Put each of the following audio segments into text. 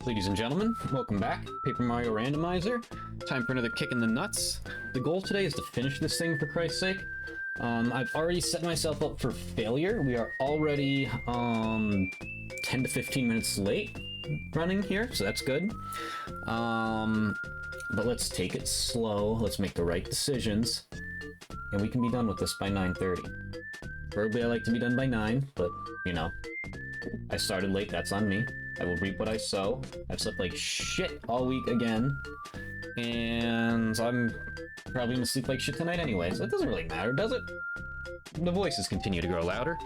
Ladies and gentlemen, welcome back. Paper Mario Randomizer. Time for another kick in the nuts. The goal today is to finish this thing, for Christ's sake. I've already set myself up for failure. We are already 10 to 15 minutes late running here, so that's good. But let's take it slow. Let's make the right decisions. And we can be done with this by 9:30. Preferably I like to be done by 9, but, you know, I started late, that's on me. I will reap what I sow. I've slept like shit all week again. And I'm probably gonna sleep like shit tonight anyway, so it doesn't really matter, does it? The voices continue to grow louder.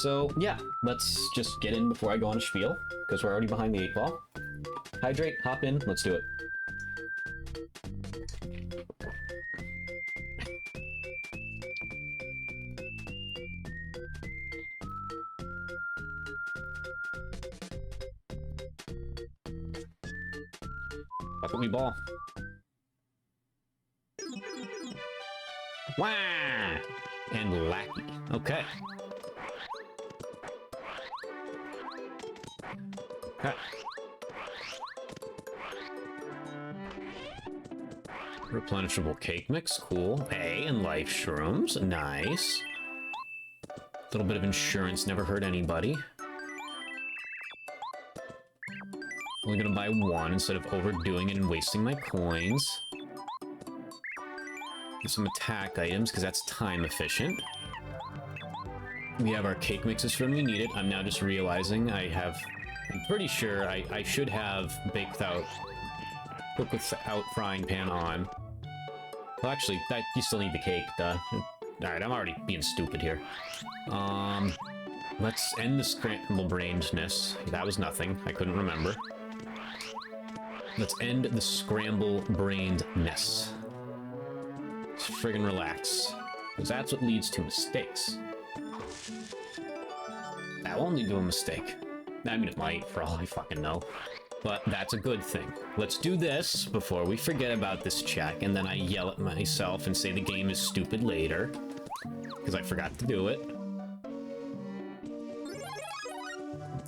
So, yeah, let's just get in before I go on a spiel, because we're already behind the 8 ball. Hydrate, hop in, let's do it. Bucket me ball. Wah! And lackey. Okay. Okay. Replenishable cake mix, cool. A and life shrooms, nice. A little bit of insurance, never hurt anybody. Only gonna buy one instead of overdoing it and wasting my coins. Get some attack items, because that's time efficient. We have our cake mixes for when we need it. I'm now just realizing I'm pretty sure I should have cook without frying pan on. Well, actually, you still need the cake, duh. Alright, I'm already being stupid here. Let's end the scramble-brainedness. That was nothing. I couldn't remember. Let's end the scramble-brainedness. Just friggin' relax. Because that's what leads to mistakes. That will only do a mistake. I mean, it might, for all I fucking know. But that's a good thing. Let's do this before we forget about this check, and then I yell at myself and say the game is stupid later. Because I forgot to do it.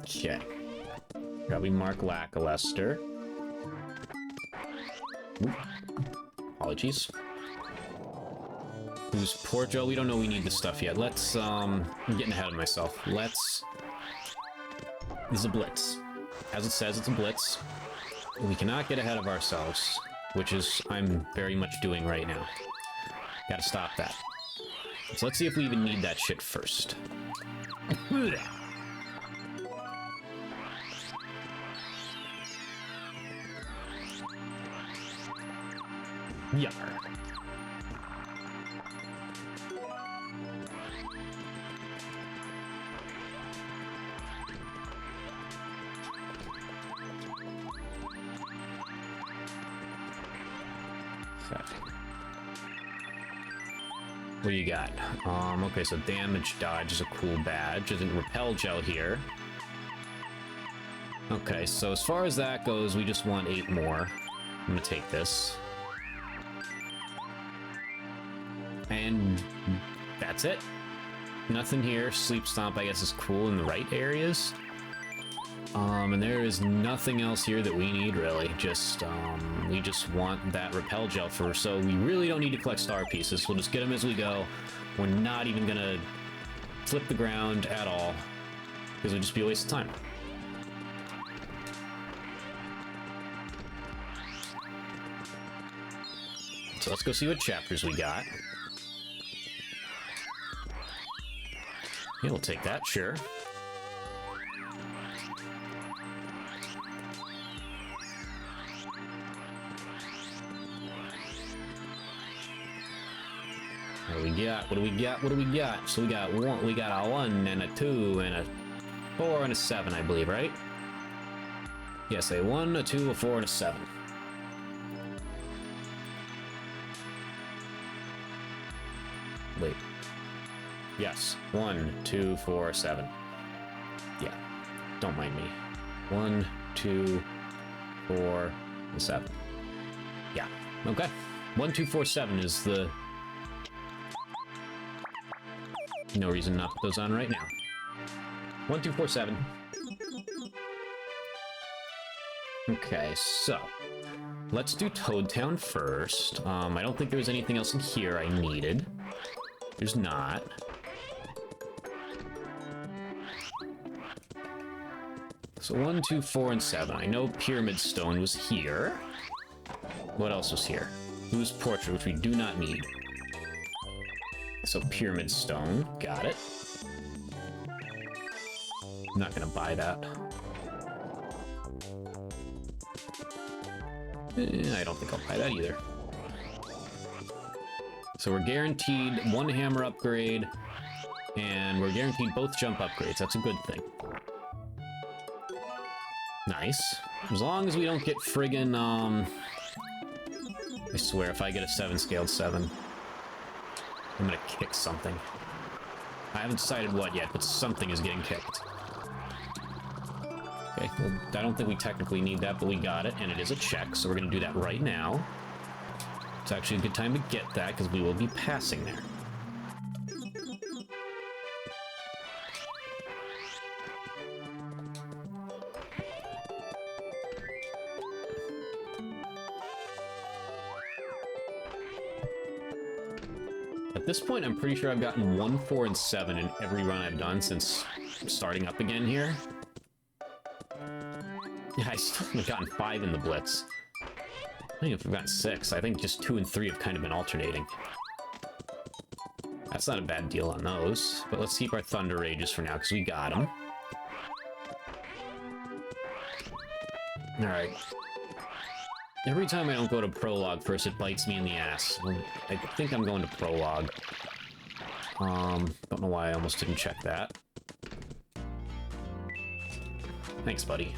Okay. Probably mark lackluster. Ooh. Apologies. Who's poor Joe? We don't know we need this stuff yet. Let's, I'm getting ahead of myself. This is a Blitz. As it says, it's a Blitz. We cannot get ahead of ourselves, which is I'm very much doing right now. Gotta stop that. So let's see if we even need that shit first. Yar. What do you got? Okay, so damage dodge is a cool badge. There's a repel gel here. Okay, so as far as that goes, we just want 8 more. I'm gonna take this. And that's it. Nothing here. Sleep Stomp, I guess, is cool in the right areas. And there is nothing else here that we need, really. We just want that repel gel first, so we really don't need to collect star pieces. We'll just get them as we go. We're not even gonna flip the ground at all, because it would just be a waste of time. So let's go see what chapters we got. Yeah, we'll take that, sure. What do we got? What do we got? What do we got? So we got a 1 and a 2 and a 4 and a 7, I believe, right? Yes, a 1, a 2, a 4, and a 7. Wait. Yes. 1, 2, 4, 7. Yeah. Don't mind me. 1, 2, 4, and 7. Yeah. Okay. 1, 2, 4, 7 is the... No reason not to put those on right now. 1, 2, 4, 7. Okay, so let's do Toad Town first. I don't think there was anything else in here I needed. There's not. So 1, 2, 4, and 7. I know Pyramid Stone was here. What else was here? Blue's Portrait, which we do not need. So Pyramid Stone, got it. I'm not gonna buy that. I don't think I'll buy that either. So we're guaranteed 1 hammer upgrade, and we're guaranteed both jump upgrades. That's a good thing. Nice. As long as we don't get friggin', I swear, if I get a 7 scaled 7, I'm gonna kick something. I haven't decided what yet, but something is getting kicked. Okay, well, I don't think we technically need that, but we got it, and it is a check, so we're going to do that right now. It's actually a good time to get that, because we will be passing there. At this point, I'm pretty sure I've gotten 1, 4, and 7 in every run I've done since starting up again here. Yeah, I still haven't gotten 5 in the Blitz. I think I've gotten 6. I think just 2 and 3 have kind of been alternating. That's not a bad deal on those. But let's keep our Thunder Rages for now, because we got them. Alright. Every time I don't go to Prologue first, it bites me in the ass. I think I'm going to Prologue. Don't know why I almost didn't check that. Thanks, buddy.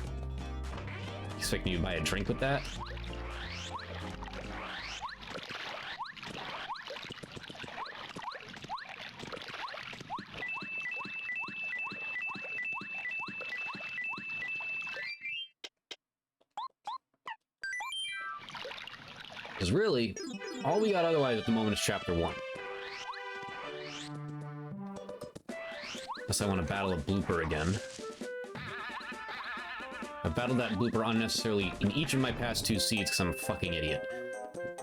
Expecting you to buy a drink with that? Because really, all we got otherwise at the moment is Chapter 1. Unless I want to battle a blooper again. I've battled that blooper unnecessarily in each of my past 2 seeds because I'm a fucking idiot.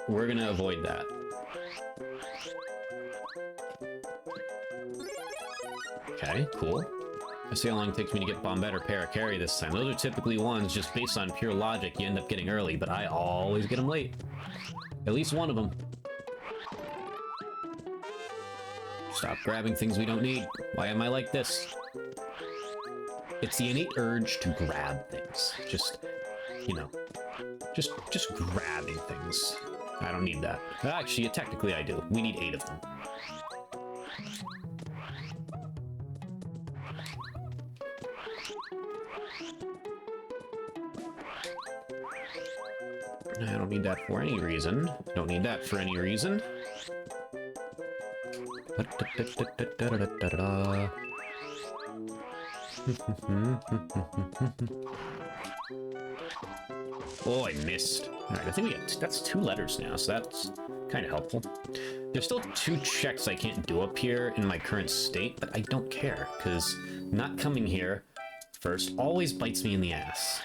We're gonna avoid that. Okay, cool. Let's see how long it takes me to get Bombette or Paracarry this time. Those are typically ones just based on pure logic you end up getting early, but I always get them late. At least one of them. Stop grabbing things we don't need. Why am I like this? It's the innate urge to grab things. Just, you know, just grabbing things. I don't need that. Actually, technically I do. We need 8 of them. I don't need that for any reason. Don't need that for any reason. Oh, I missed. Alright, I think we got that's 2 letters now, so that's kind of helpful. There's still 2 checks I can't do up here in my current state, but I don't care, because not coming here first always bites me in the ass.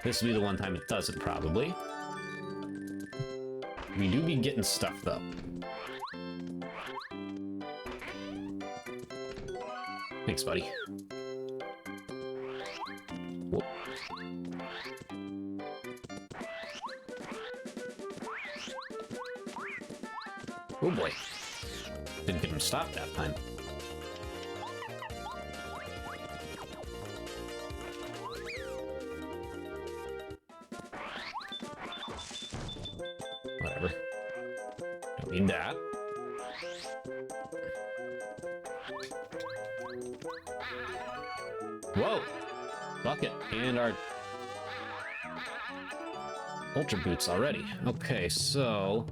This will be the one time it doesn't, probably. We do be getting stuff, though. Thanks, buddy. Whoop. Oh boy. Didn't get him stopped that time. Whatever. Don't need that. Whoa! Bucket and our Ultra Boots already. Okay, so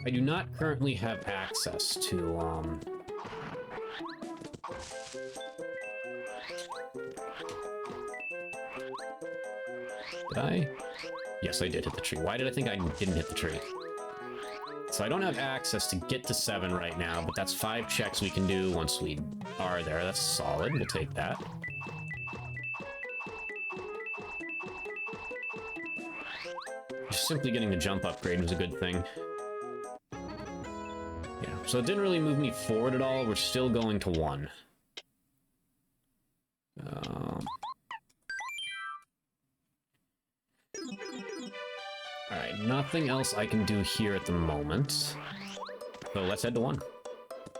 I do not currently have access to, Did I? Yes, I did hit the tree. Why did I think I didn't hit the tree? So I don't have access to get to 7 right now, but that's 5 checks we can do once we are there. That's solid. We'll take that. Just simply getting the jump upgrade was a good thing. Yeah, so it didn't really move me forward at all. We're still going to 1. Alright, nothing else I can do here at the moment. So let's head to 1.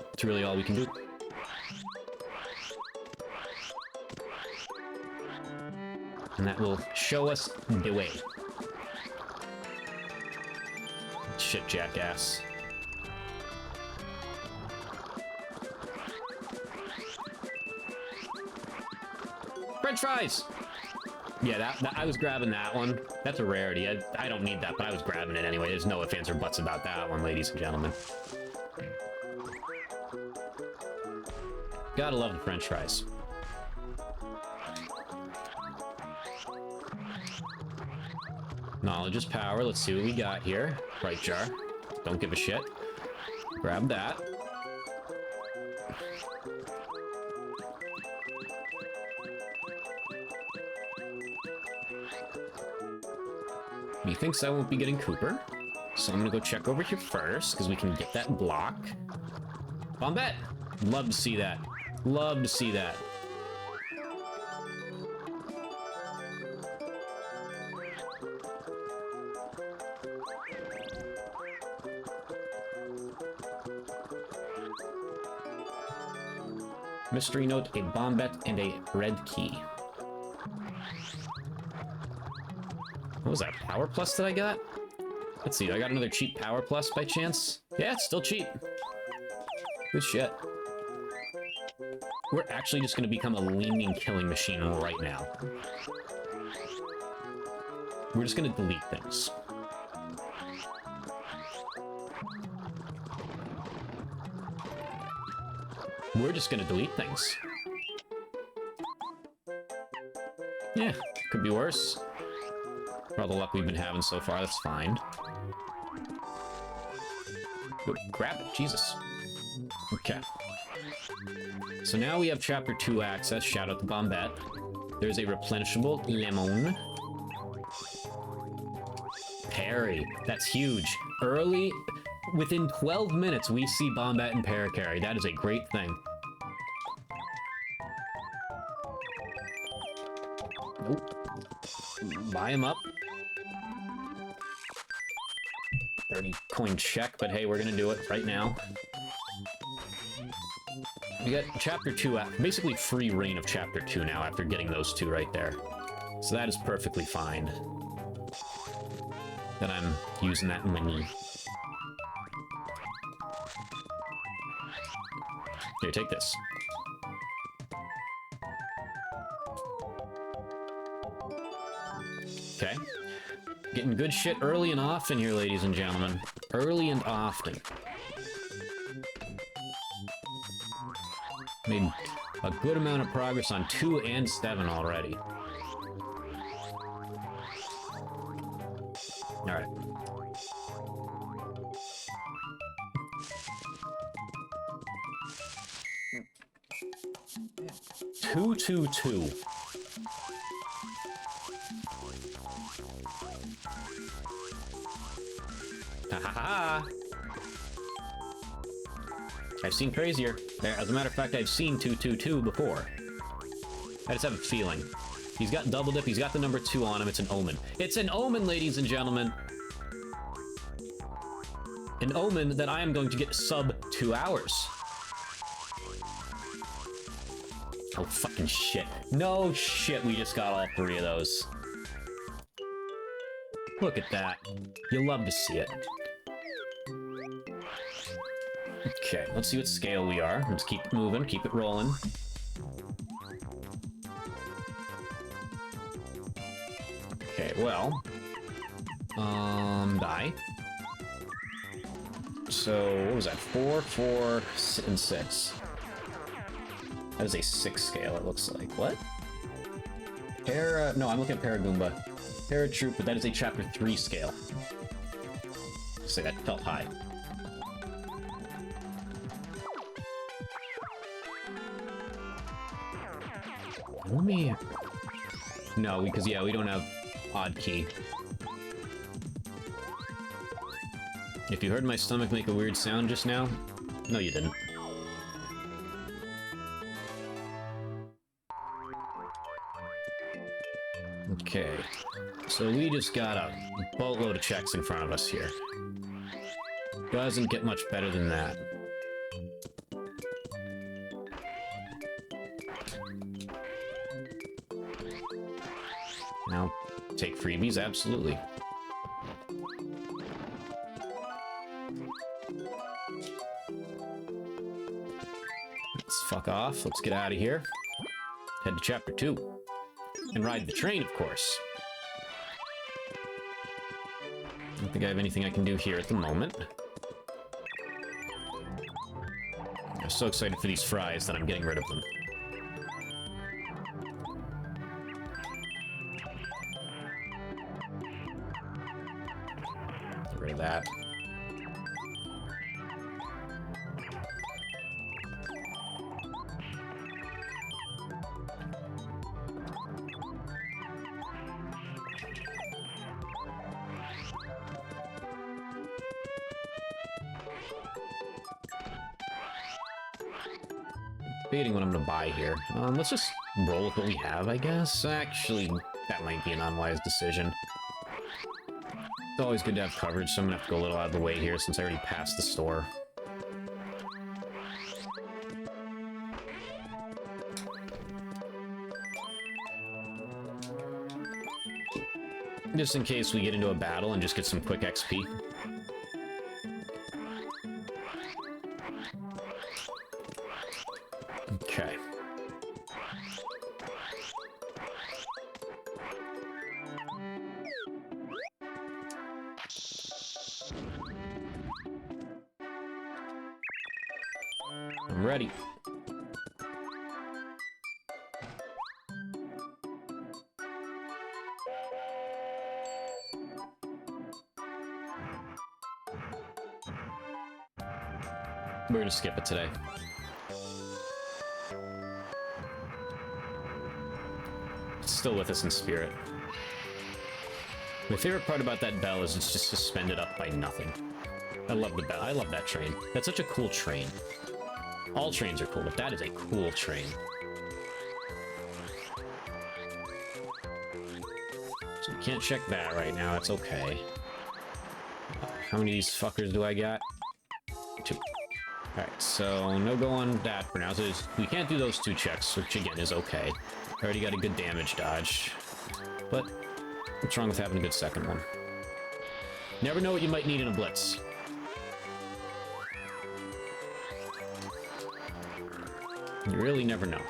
That's really all we can do. And that will show us the way. Shit, jackass. French fries! Yeah, that I was grabbing that one. That's a rarity. I don't need that, but I was grabbing it anyway. There's no ifs, ands, or buts about that one, ladies and gentlemen. Gotta love the French fries. Knowledge is power. Let's see what we got here. Right jar. Don't give a shit. Grab that. Methinks I won't be getting Cooper. So I'm gonna go check over here first, because we can get that block. Bombette! Love to see that. Love to see that. Mystery note, a bombette, and a red key. What was that, Power Plus that I got? Let's see, I got another cheap Power Plus by chance? Yeah, it's still cheap. Good shit. We're actually just gonna become a leaning killing machine right now. We're just gonna delete things. We're just gonna delete things. Yeah, could be worse. For all the luck we've been having so far, that's fine. Go, grab it, Jesus. Okay. So now we have Chapter 2 access. Shout out to Bombette. There's a replenishable lemon. Parry. That's huge. Early, within 12 minutes, we see Bombette and Paracarry. That is a great thing. Nope. Buy him up. 30 coin check, but hey, we're gonna do it right now. We got Chapter 2, basically free reign of Chapter 2 now after getting those two right there. So that is perfectly fine. That I'm using that money. Here, take this. Okay. Getting good shit early and often here, ladies and gentlemen. Early and often. Made a good amount of progress on 2 and 7 already. Alright. Two. Ha ha ha! I've seen crazier. As a matter of fact, I've seen 222 before. I just have a feeling. He's got double dip, he's got the number 2 on him, it's an omen. It's an omen, ladies and gentlemen! An omen that I am going to get sub 2 hours. Oh, fucking shit. No shit, we just got all 3 of those. Look at that. You love to see it. Okay, let's see what scale we are. Let's keep it moving, keep it rolling. Okay, well... die. So, what was that? 4, 4, and 6. That is a 6 scale, it looks like. What? No, I'm looking at Paragoomba. Paratroop, but that is a Chapter 3 scale. Say that felt high. Let me... No, because, yeah, we don't have odd key. If you heard my stomach make a weird sound just now, no you didn't. Okay, so we just got a boatload of checks in front of us here. Doesn't get much better than that. Now, take freebies, absolutely. Let's fuck off, let's get out of here. Head to chapter 2. And ride the train, of course. I don't think I have anything I can do here at the moment. I'm so excited for these fries that I'm getting rid of them. Get rid of that. Debating what I'm gonna buy here. Let's just roll with what we have, I guess. Actually, that might be an unwise decision. It's always good to have coverage, so I'm gonna have to go a little out of the way here since I already passed the store. Just in case we get into a battle and just get some quick XP. Okay. I'm ready. We're gonna skip it today. It's still with us in spirit. My favorite part about that bell is it's just suspended up by nothing. I love the bell. I love that train. That's such a cool train. All trains are cool, but that is a cool train. So we can't check that right now. It's okay. How many of these fuckers do I got? 2. Alright, so no go on that for now. So we can't do those 2 checks, which again is okay. Already got a good damage dodge. But what's wrong with having a good second one? Never know what you might need in a blitz. You really never know.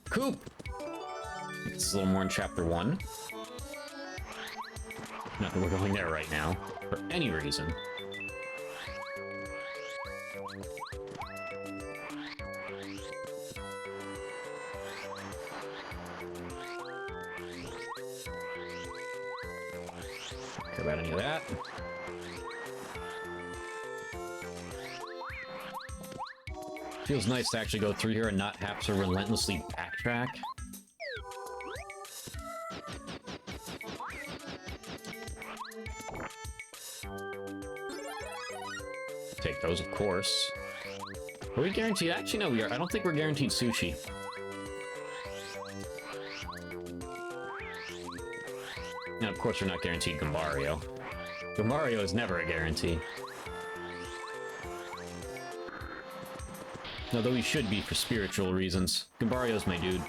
Coop! It's a little more in chapter 1. Not that we're going there right now, for any reason. Don't care about any of that. Feels nice to actually go through here and not have to relentlessly backtrack. Take those, of course. Are we guaranteed? Actually, no, we are. I don't think we're guaranteed sushi. And of course, we're not guaranteed Gambario. Gambario is never a guarantee. Although we should be for spiritual reasons. Gambario's my dude.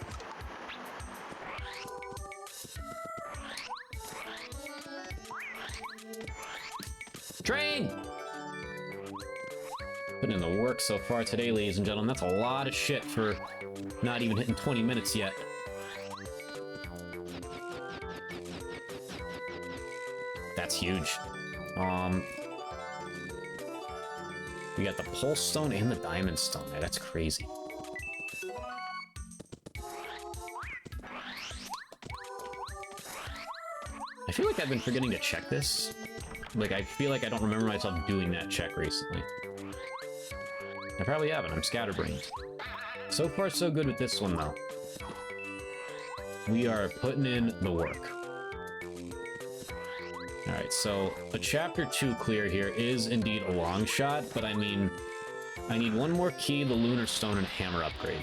Train! Putting in the work so far today, ladies and gentlemen. That's a lot of shit for not even hitting 20 minutes yet. That's huge. We got the Pulse Stone and the Diamond Stone. Yeah, that's crazy. I feel like I've been forgetting to check this. Like, I feel like I don't remember myself doing that check recently. I probably haven't. I'm scatterbrained. So far, so good with this one, though. We are putting in the work. Alright, so a Chapter 2 clear here is indeed a long shot, but I mean, I need one more key, the Lunar Stone, and a hammer upgrade.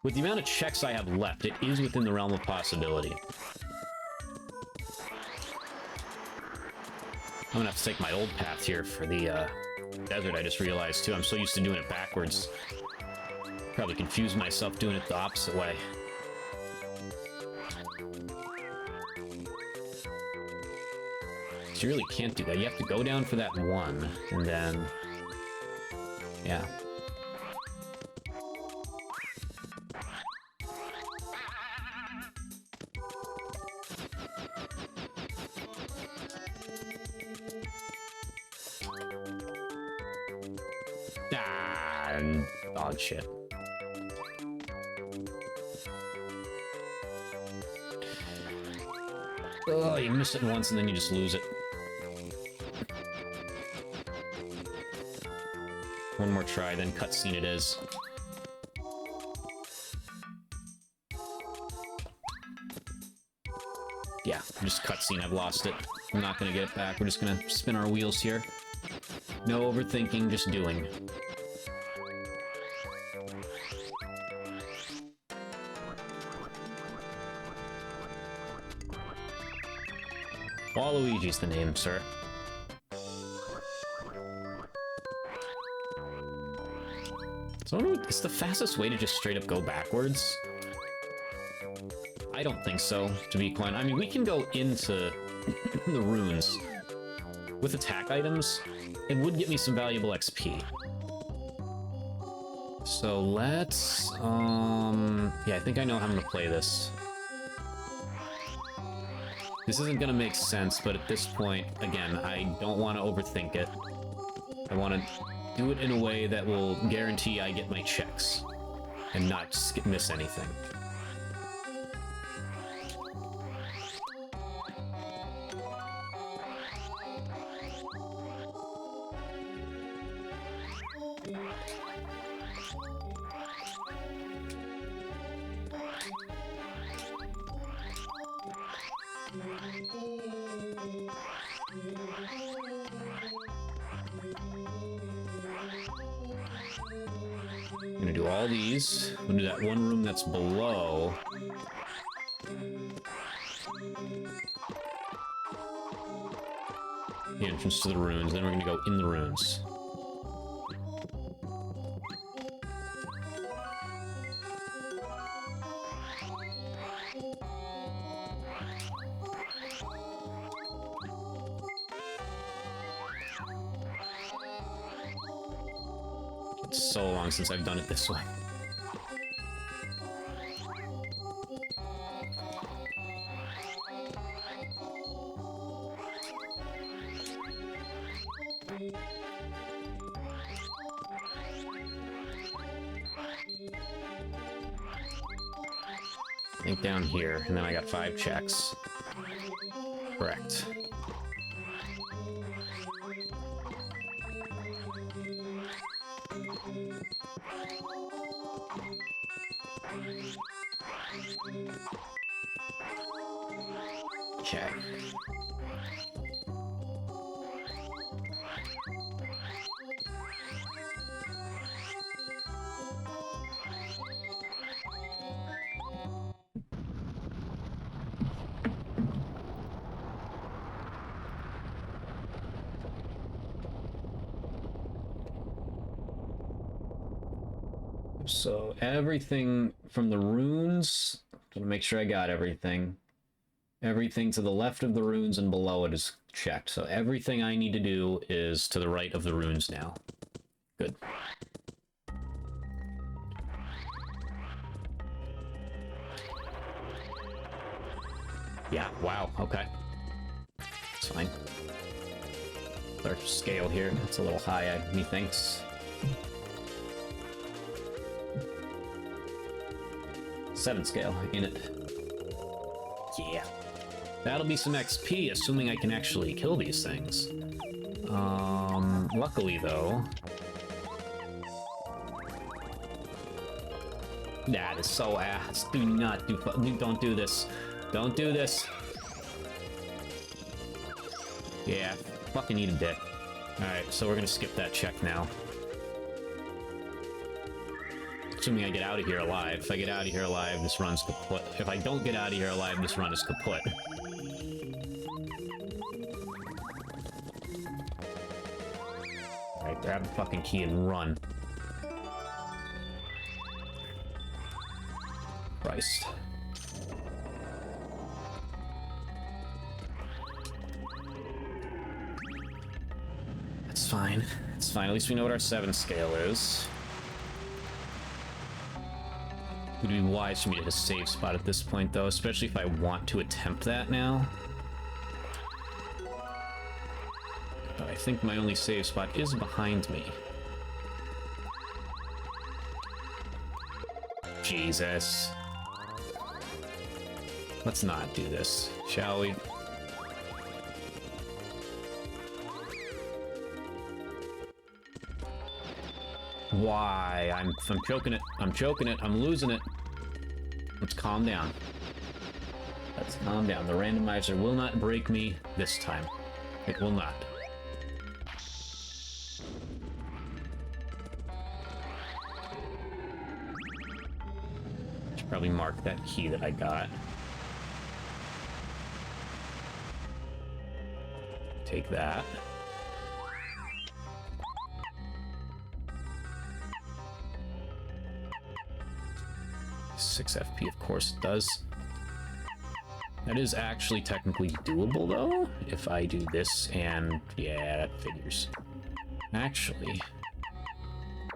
With the amount of checks I have left, it is within the realm of possibility. I'm gonna have to take my old path here for the desert, I just realized, too. I'm so used to doing it backwards. Probably confused myself doing it the opposite way. You really can't do that. You have to go down for that one, and then... yeah. Dog shit. Oh, you miss it once and then you just lose it. One more try, then cutscene it is. Yeah, just cutscene, I've lost it. I'm not gonna get it back, we're just gonna spin our wheels here. No overthinking, just doing. Waluigi's the name, sir. So is the fastest way to just straight up go backwards? I don't think so, to be quite... I mean, we can go into the runes with attack items. It would get me some valuable XP. So let's... yeah, I think I know how I'm gonna play this. This isn't gonna make sense, but at this point, again, I don't want to overthink it. I want to do it in a way that will guarantee I get my checks and not miss anything. I'm gonna do all these. I'm gonna do that one room that's below. The entrance to the ruins, then we're gonna go in the ruins. It's so long since I've done it this way. I think down here, and then I got 5 checks. Correct. Okay. So everything from the runes, to make sure I got everything. Everything to the left of the runes and below it is checked. So everything I need to do is to the right of the runes now. Good. Yeah, wow, okay. It's fine. Our scale here, it's a little high, methinks. 7 scale in it. Yeah. That'll be some XP, assuming I can actually kill these things. Luckily, though, That is so ass. Do not do... Don't do this. Don't do this. Yeah, fucking eat a dick. Alright, so we're gonna skip that check now. Assuming I get out of here alive. If I get out of here alive, this run's kaput. If I don't get out of here alive, this run is kaput. Alright, grab the fucking key and run. Christ. That's fine. It's fine. At least we know what our 7 scale is. It would be wise for me to hit a save spot at this point, though, especially if I want to attempt that now. But I think my only save spot is behind me. Jesus. Let's not do this, shall we? Why? I'm choking it. I'm choking it. I'm losing it. Let's calm down. Let's calm down. The randomizer will not break me this time. It will not. Should probably mark that key that I got. Take that. 6 FP, of course it does. That is actually technically doable, though, if I do this, and yeah, that figures. Actually,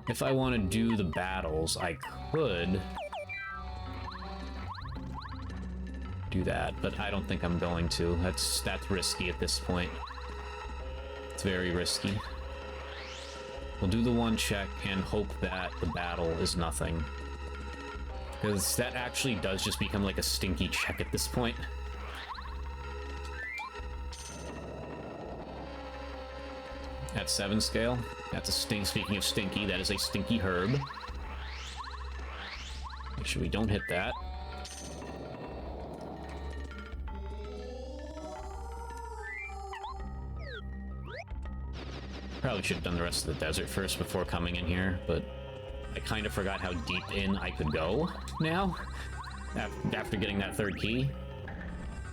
if I want to do the battles, I could do that, but I don't think I'm going to. That's risky at this point. It's very risky. We'll do the 1 check and hope that the battle is nothing. Because that actually does just become like a stinky check at this point. At 7 scale, that's a stink. Speaking of stinky, that is a stinky herb. Make sure we don't hit that. Probably should have done the rest of the desert first before coming in here, but I kind of forgot how deep in I could go now, after getting that 3rd key.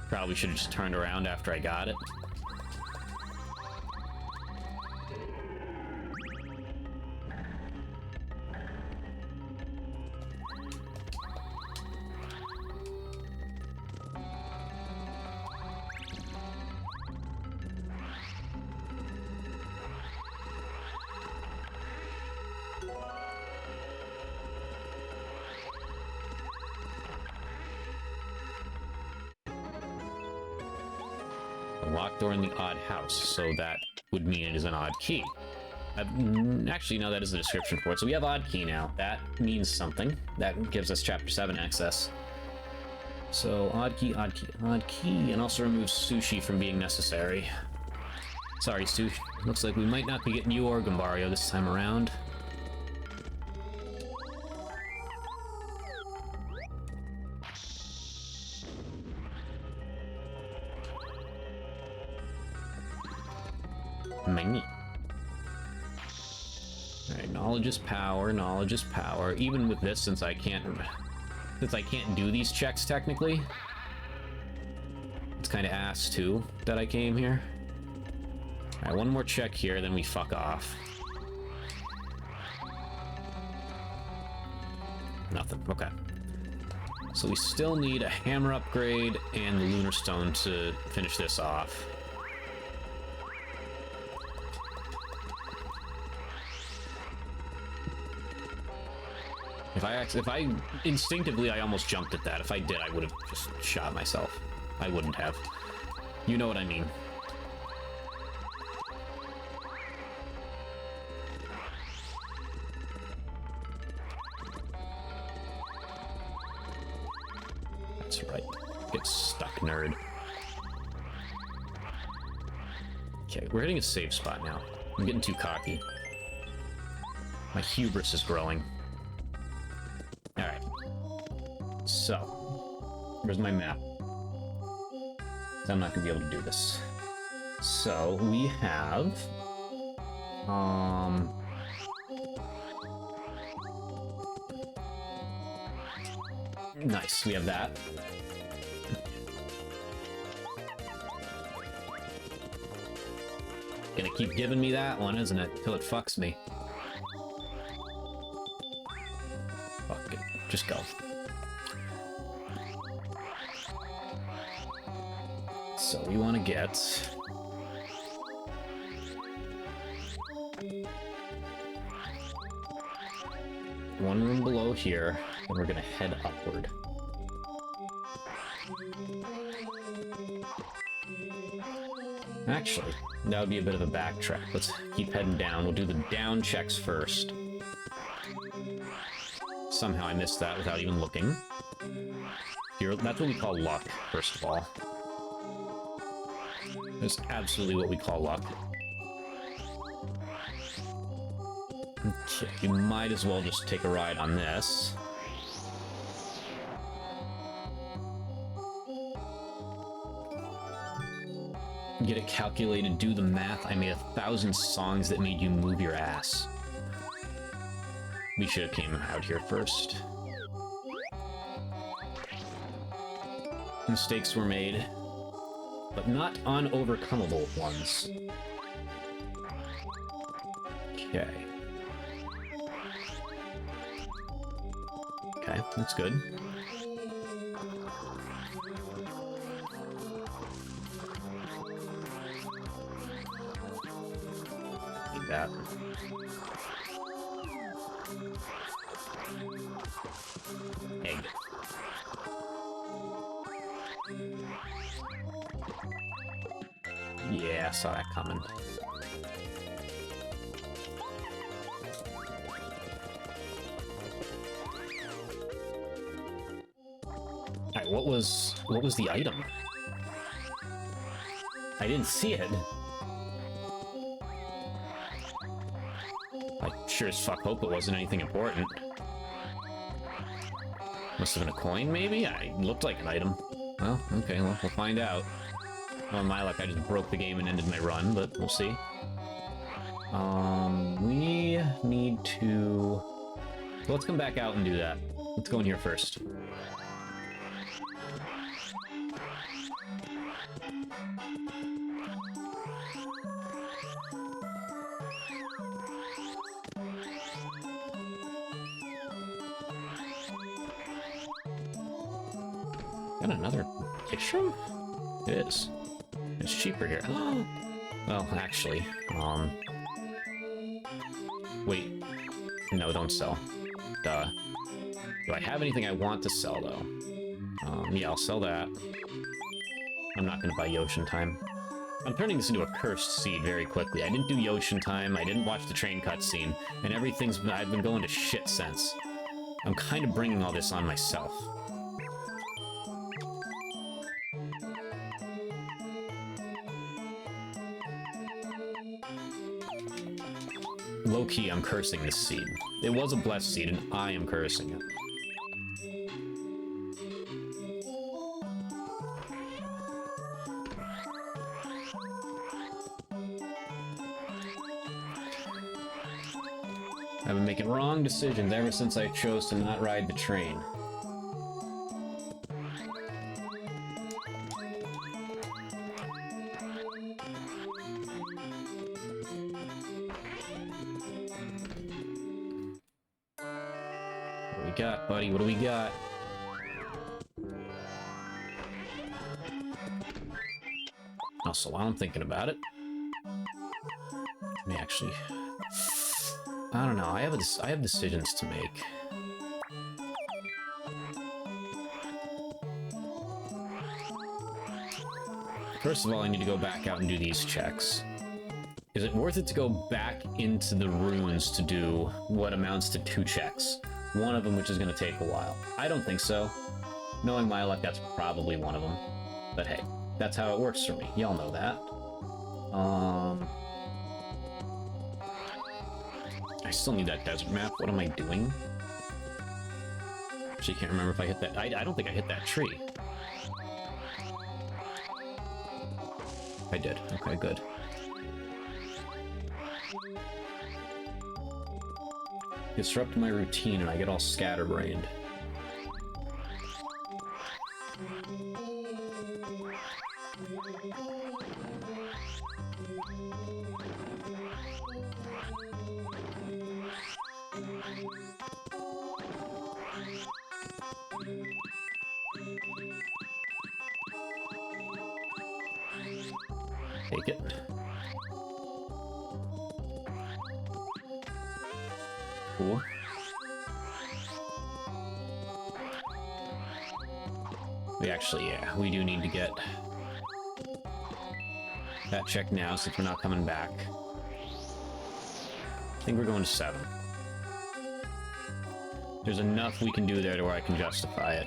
Probably should have just turned around after I got it. Locked door in the odd house, so that would mean it is an odd key. Actually, no, that is the description for it. So we have odd key now. That means something. That gives us Chapter 7 access. So odd key, odd key, odd key, and also removes sushi from being necessary. Sorry, sushi. Looks like we might not be getting you or Gambario this time around. Many. Alright, knowledge is power, knowledge is power. Even with this, since I can't do these checks technically, it's kind of ass too that I came here. Alright, 1 more check here, then we fuck off. Nothing. Okay. So we still need a hammer upgrade and the lunar stone to finish this off. If I instinctively, I almost jumped at that. If I did, I would have just shot myself. I wouldn't have. You know what I mean. That's right. Get stuck, nerd. Okay, we're hitting a save spot now. I'm getting too cocky. My hubris is growing. Alright. So, where's my map? I'm not gonna be able to do this. So, we have... Nice, we have that. Gonna keep giving me that one, isn't it? Till it fucks me. Fuck it. Just go. So we want to get... one room below here, and we're gonna head upward. Actually, that would be a bit of a backtrack. Let's keep heading down. We'll do the down checks first. Somehow I missed that without even looking. Here, that's what we call luck, first of all. That's absolutely what we call luck. Okay, you might as well just take a ride on this. Get it calculated, do the math. I made 1,000 songs that made you move your ass. We should have came out here first. Mistakes were made, but not unovercomable ones. Okay. Okay, that's good. Need that. Egg. Yeah, I saw that coming. Alright, what was the item? I didn't see it. I sure as fuck hope it wasn't anything important. Must have been a coin, maybe? It looked like an item. Well, okay, well, we'll find out. Well, my luck, I just broke the game and ended my run, but we'll see. We need to... So let's come back out and do that. Let's go in here first. Got another gift room? It is. It's cheaper here. Well, actually, wait. No, don't sell. Duh. Do I have anything I want to sell, though? Yeah, I'll sell that. I'm not gonna buy Yoshin Time. I'm turning this into a cursed seed very quickly. I didn't do Yoshin Time, I didn't watch the train cutscene, and I've been going to shit since. I'm kind of bringing all this on myself. Low-key, I'm cursing this seed. It was a blessed seed, and I am cursing it. I've been making wrong decisions ever since I chose to not ride the train. What do we got, buddy? What do we got? Also, while I'm thinking about it, let me actually... I don't know. I have decisions to make. First of all, I need to go back out and do these checks. Is it worth it to go back into the ruins to do what amounts to 2 checks? One of them which is going to take a while. I don't think so. Knowing my luck, that's probably one of them. But hey, that's how it works for me. Y'all know that. I still need that desert map. What am I doing? Actually, can't remember if I hit that. I don't think I hit that tree. I did. Okay, good. Disrupt my routine and I get all scatterbrained. Take it. Cool. We actually, yeah, we do need to get that checked now since we're not coming back. I think we're going to 7. There's enough we can do there to where I can justify it.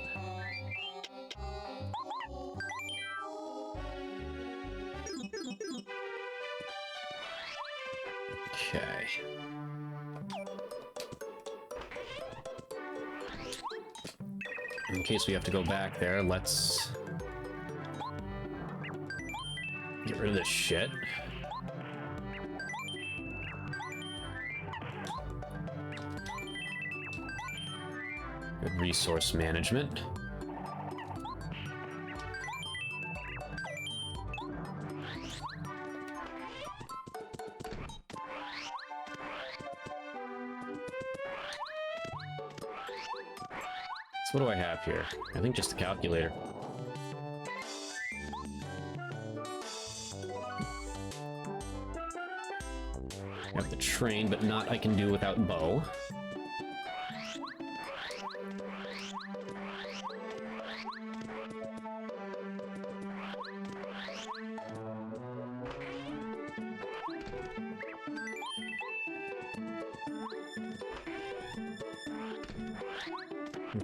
Okay. In case we have to go back there, let's get rid of this shit. Good resource management. So what do I have here? I think just a calculator. I have the train, but not I can do without bow.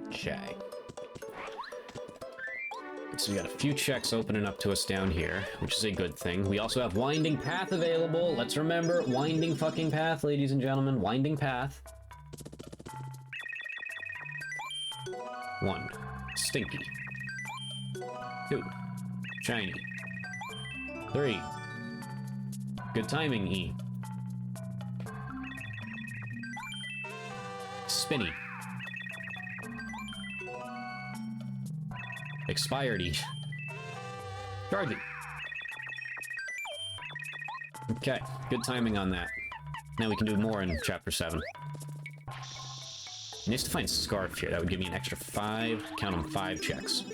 Okay. So we got a few checks opening up to us down here, which is a good thing. We also have Winding Path available. Let's remember, Winding fucking Path, ladies and gentlemen. Winding Path. 1. Stinky. 2. Shiny. 3. Good timing, E. Spinny. Expired E. Charging. Okay, good timing on that. Now we can do more in Chapter 7. Nice to find Scarf here. That would give me an extra 5, count them, 5 checks.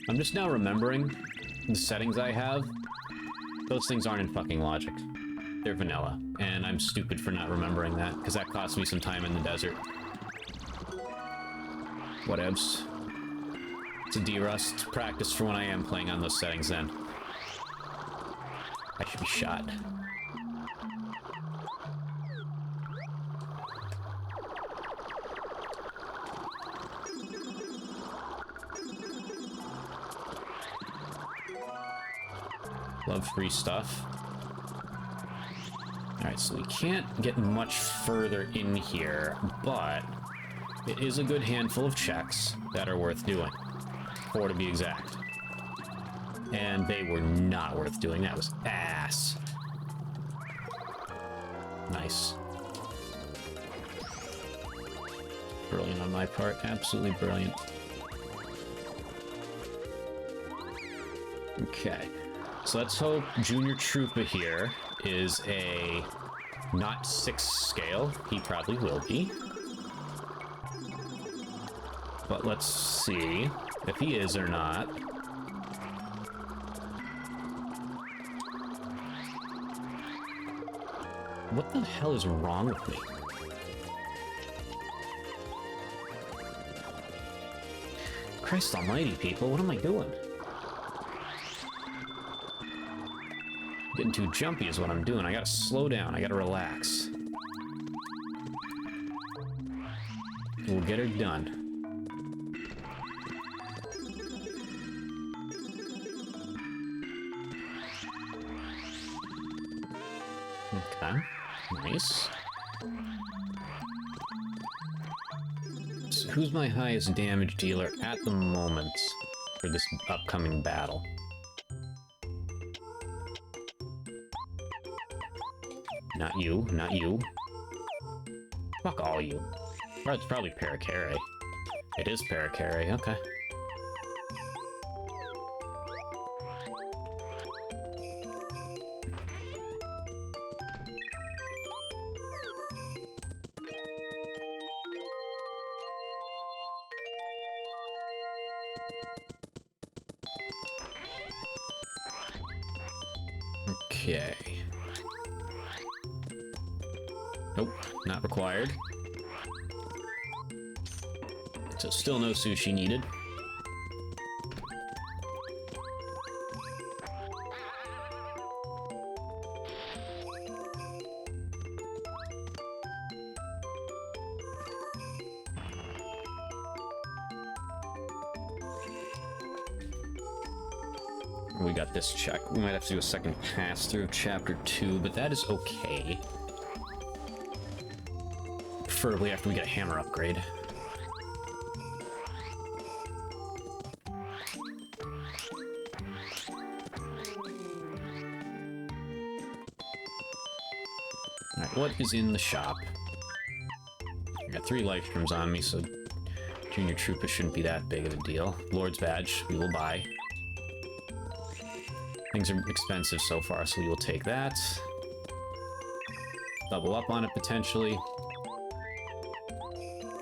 I'm just now remembering the settings I have. Those things aren't in fucking logic. They're vanilla, and I'm stupid for not remembering that, because that cost me some time in the desert. Whatevs. It's a D-Rust practice for when I am playing on those settings then. I should be shot. Love free stuff. Alright, so we can't get much further in here, but it is a good handful of checks that are worth doing. 4 to be exact. And they were not worth doing. That was ass. Nice. Brilliant on my part. Absolutely brilliant. Okay. So let's hope Junior Troopa here is a not 6 scale. He probably will be. But let's see if he is or not. What the hell is wrong with me? Christ almighty, people, what am I doing? Getting too jumpy is what I'm doing. I gotta slow down. I gotta relax. We'll get her done. Okay, nice. So who's my highest damage dealer at the moment for this upcoming battle? Not you, not you. Fuck all you. Or it's probably Paracare. It is Paracare, okay. Okay. Nope, not required. So still no sushi needed. We got this check. We might have to do a second pass through chapter 2, but that is okay. Preferably after we get a hammer upgrade. Alright, what is in the shop? I got 3 life streams on me, so Junior Trooper shouldn't be that big of a deal. Lord's Badge, we will buy. Things are expensive so far, so we will take that. Double up on it, potentially.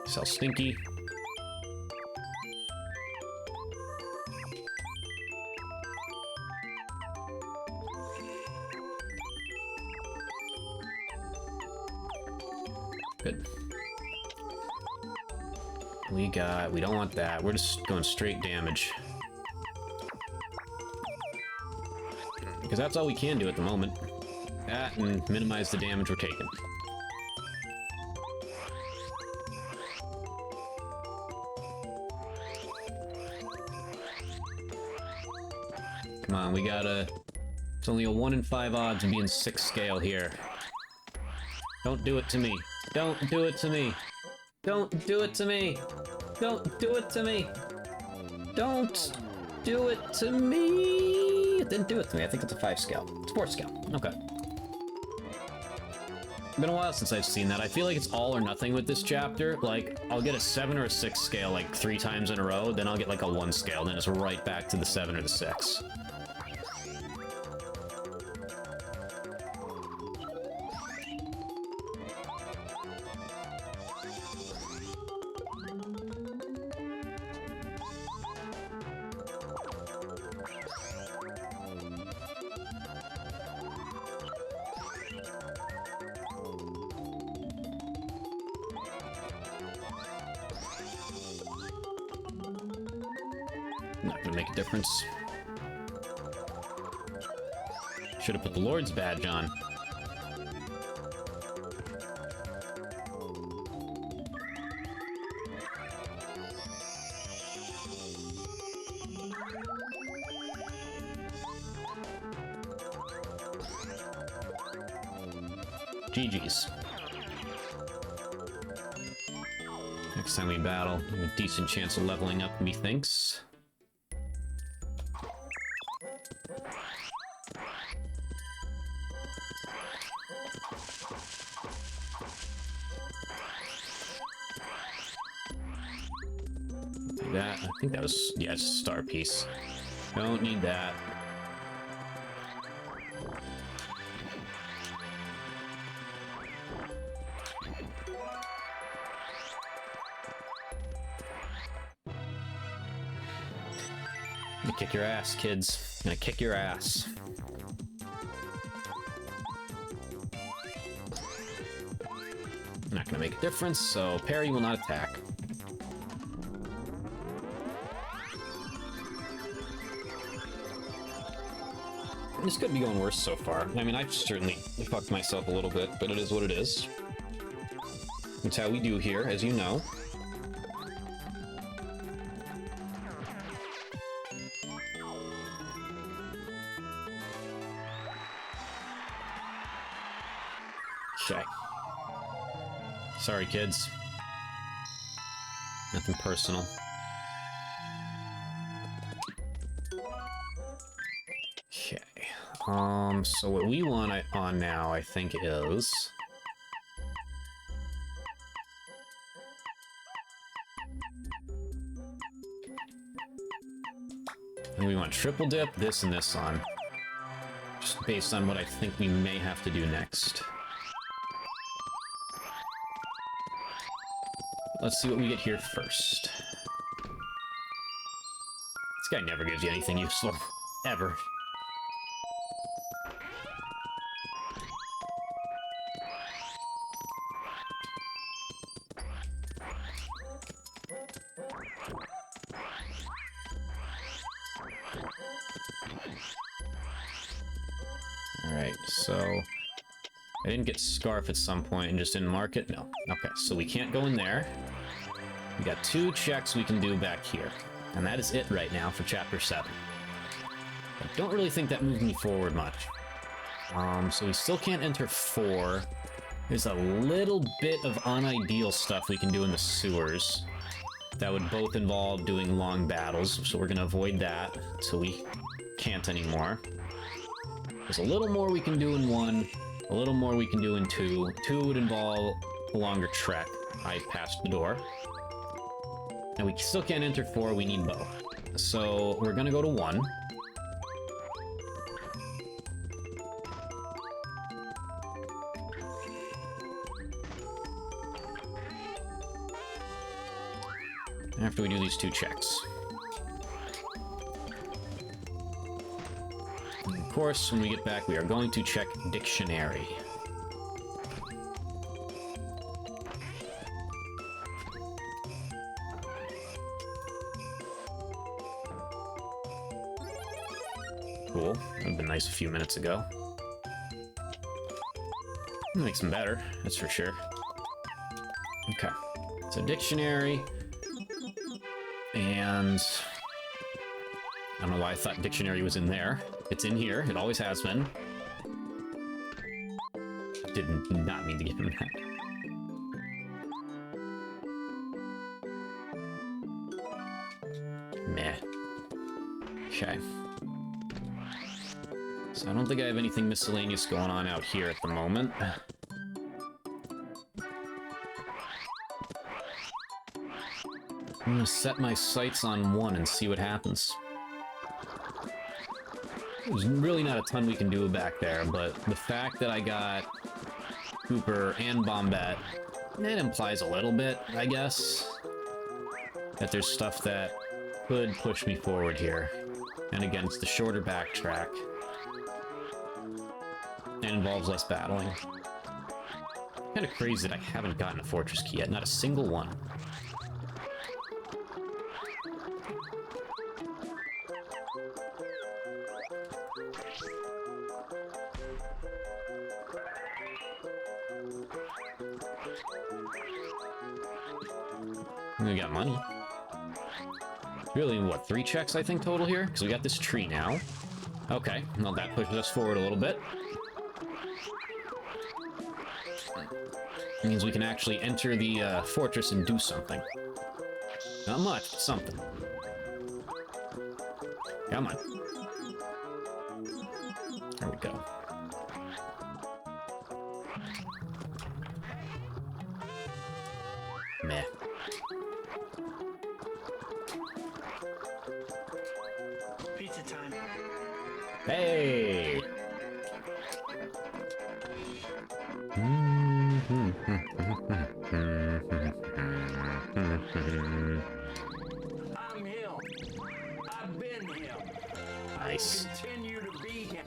Sell Stinky. Good. We don't want that. We're just going straight damage. Because that's all we can do at the moment. That and minimize the damage we're taking. Come on, we gotta... It's only a 1 in 5 odds of being 6 scale here. Don't do it to me. Don't do it to me. Don't do it to me. Don't do it to me. Don't do it to me. It didn't do it to me. I think it's a 5 scale. It's 4 scale. Okay. Been a while since I've seen that. I feel like it's all or nothing with this chapter. Like, I'll get a 7 or a 6 scale like 3 times in a row, then I'll get like a 1 scale, then it's right back to the 7 or the 6. Not gonna make a difference. Should have put the Lord's badge on. GG's. Next time we battle, we have a decent chance of leveling up, methinks. That, I think that was, yeah, it's a star piece. Don't need that. I'm gonna kick your ass, kids. I'm gonna kick your ass. Not gonna make a difference, so parry will not attack. This could be going worse so far. I mean, I've certainly fucked myself a little bit, but it is what it is. It's how we do here, as you know. Okay. Sorry, kids. Nothing personal. Okay. So what we want on now, I think, is... And we want triple dip, this and this on. Just based on what I think we may have to do next. Let's see what we get here first. This guy never gives you anything useful. Ever. Alright, so... I didn't get Scarf at some point and just didn't mark it? No. Okay, so we can't go in there. We got 2 checks we can do back here. And that is it right now for Chapter 7. I don't really think that moved me forward much. So we still can't enter 4. There's a little bit of unideal stuff we can do in the sewers. That would both involve doing long battles, so we're gonna avoid that until we can't anymore. There's a little more we can do in 1, a little more we can do in 2. 2 would involve a longer trek. I passed the door. And we still can't enter 4, we need both. So we're gonna go to 1. After we do these 2 checks. And of course, when we get back, we are going to check Dictionary. Cool. That would have been nice a few minutes ago. Makes them better, that's for sure. Okay. So Dictionary. And... I don't know why I thought Dictionary was in there. It's in here. It always has been. Did not mean to give him that. Meh. Okay. So I don't think I have anything miscellaneous going on out here at the moment. I'm gonna set my sights on 1 and see what happens. There's really not a ton we can do back there, but the fact that I got Cooper and Bombette, that implies a little bit, I guess, that there's stuff that could push me forward here. And again, it's the shorter backtrack. And involves less battling. Kind of crazy that I haven't gotten a fortress key yet, not a single one. We got money. Really, what, 3 checks, I think, total here? Because we got this tree now. Okay, well, that pushes us forward a little bit. It means we can actually enter the fortress and do something. Not much, but something. Come on. There we go. Meh. Pizza time. Hey! I'm him. I've been him. Nice. Continue to be him.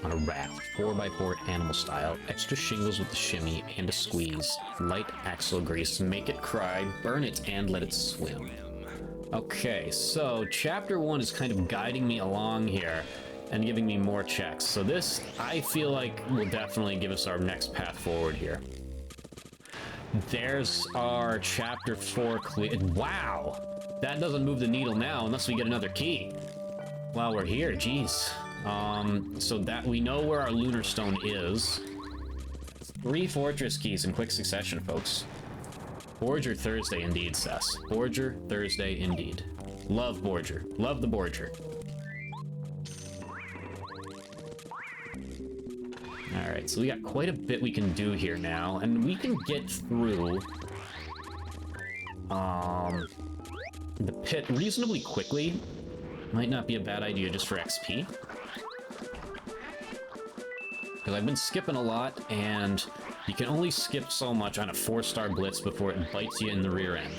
On a raft, 4x4 animal style, extra shingles with the shimmy and a squeeze, light axle grease, make it cry, burn it, and let it swim. Okay, so chapter 1 is kind of guiding me along here and giving me more checks. So this, I feel like, will definitely give us our next path forward here. There's our chapter 4 clear. Wow! that doesn't move the needle now unless we get another key. While we're here, jeez. So that we know where our lunar stone is. 3 fortress keys in quick succession, folks. Borger Thursday indeed, Sess. Borger Thursday indeed. Love Borger. Love the Borger. Alright, so we got quite a bit we can do here now, and we can get through the pit reasonably quickly. Might not be a bad idea just for XP. Because I've been skipping a lot, and you can only skip so much on a 4-star Blitz before it bites you in the rear end.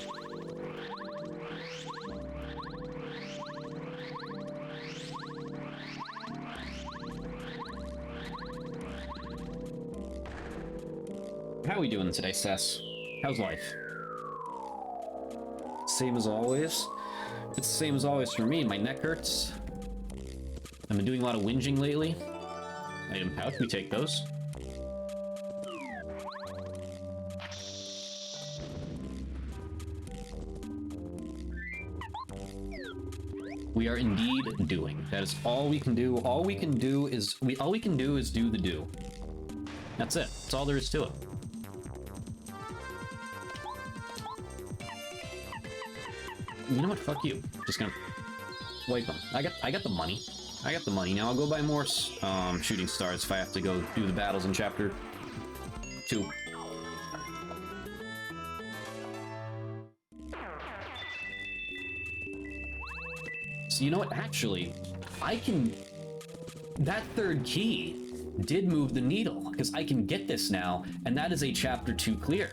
How are we doing today, Sess? How's life? Same as always? It's the same as always for me. My neck hurts. I've been doing a lot of whinging lately. Item pouch, we take those. We are indeed doing. That is all we can do. All we can do is do the do. That's it. That's all there is to it. You know what? Fuck you. Just gonna wipe them. I got the money. I got the money. Now I'll go buy more shooting stars if I have to go do the battles in chapter 2. So you know what? Actually, I can... That 3rd key did move the needle, because I can get this now, and that is a chapter 2 clear.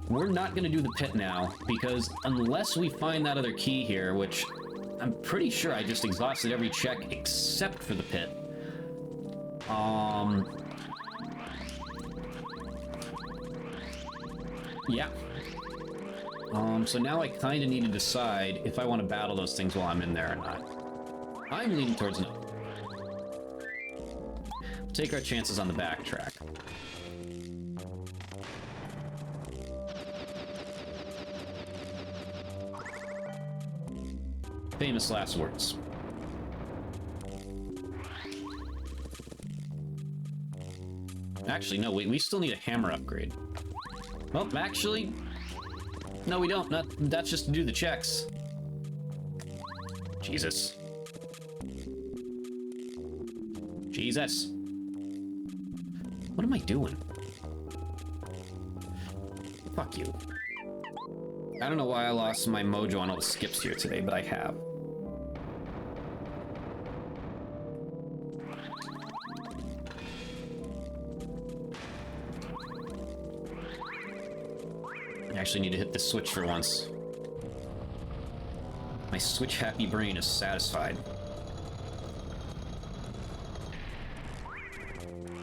We're not going to do the pit now, because unless we find that other key here, which I'm pretty sure I just exhausted every check except for the pit. Yeah. So now I kind of need to decide if I want to battle those things while I'm in there or not. I'm leaning towards no. We'll take our chances on the backtrack. Famous last words. Actually, no, we still need a hammer upgrade. Well, actually, no, we don't. That's just to do the checks. Jesus. Jesus. What am I doing? Fuck you. I don't know why I lost my mojo on all the skips here today, but I have. I actually need to hit the switch for once. My switch-happy brain is satisfied.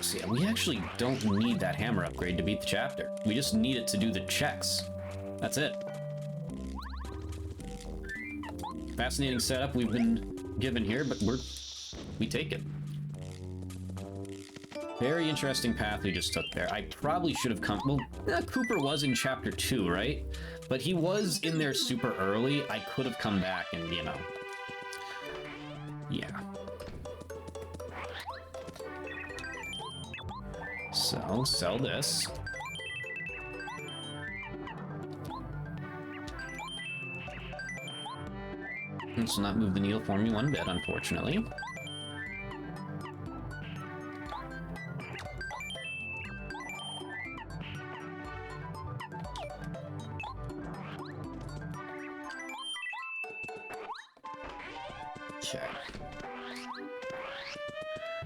So yeah, we actually don't need that hammer upgrade to beat the chapter. We just need it to do the checks. That's it. Fascinating setup we've been given here, but we take it. Very interesting path we just took there. I probably should have come... Well, Cooper was in Chapter 2, right? But he was in there super early. I could have come back and, you know... Yeah. So, sell this. This will not move the needle for me one bit, unfortunately. Okay.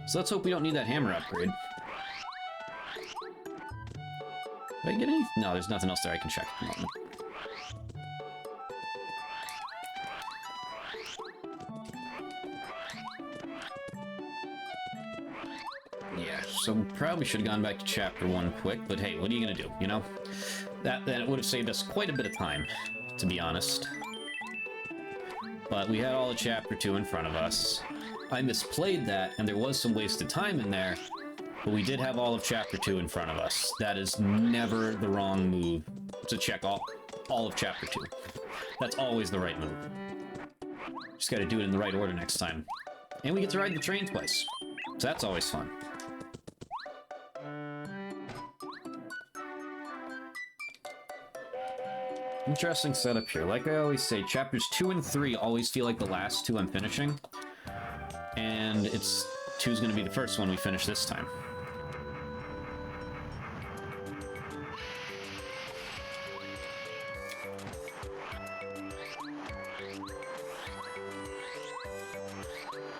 So let's hope we don't need that hammer upgrade. Did I get any? No, there's nothing else there I can check at the moment. Yeah, so probably should have gone back to Chapter 1 quick, but hey, what are you gonna do, you know? That would have saved us quite a bit of time, to be honest. But we had all of Chapter 2 in front of us. I misplayed that, and there was some wasted time in there, but we did have all of Chapter 2 in front of us. That is never the wrong move, to check all all of Chapter 2. That's always the right move. Just gotta do it in the right order next time. And we get to ride the train twice. So that's always fun. Interesting setup here. Like I always say, chapters 2 and 3 always feel like the last two I'm finishing. And 2's gonna be the first one we finish this time.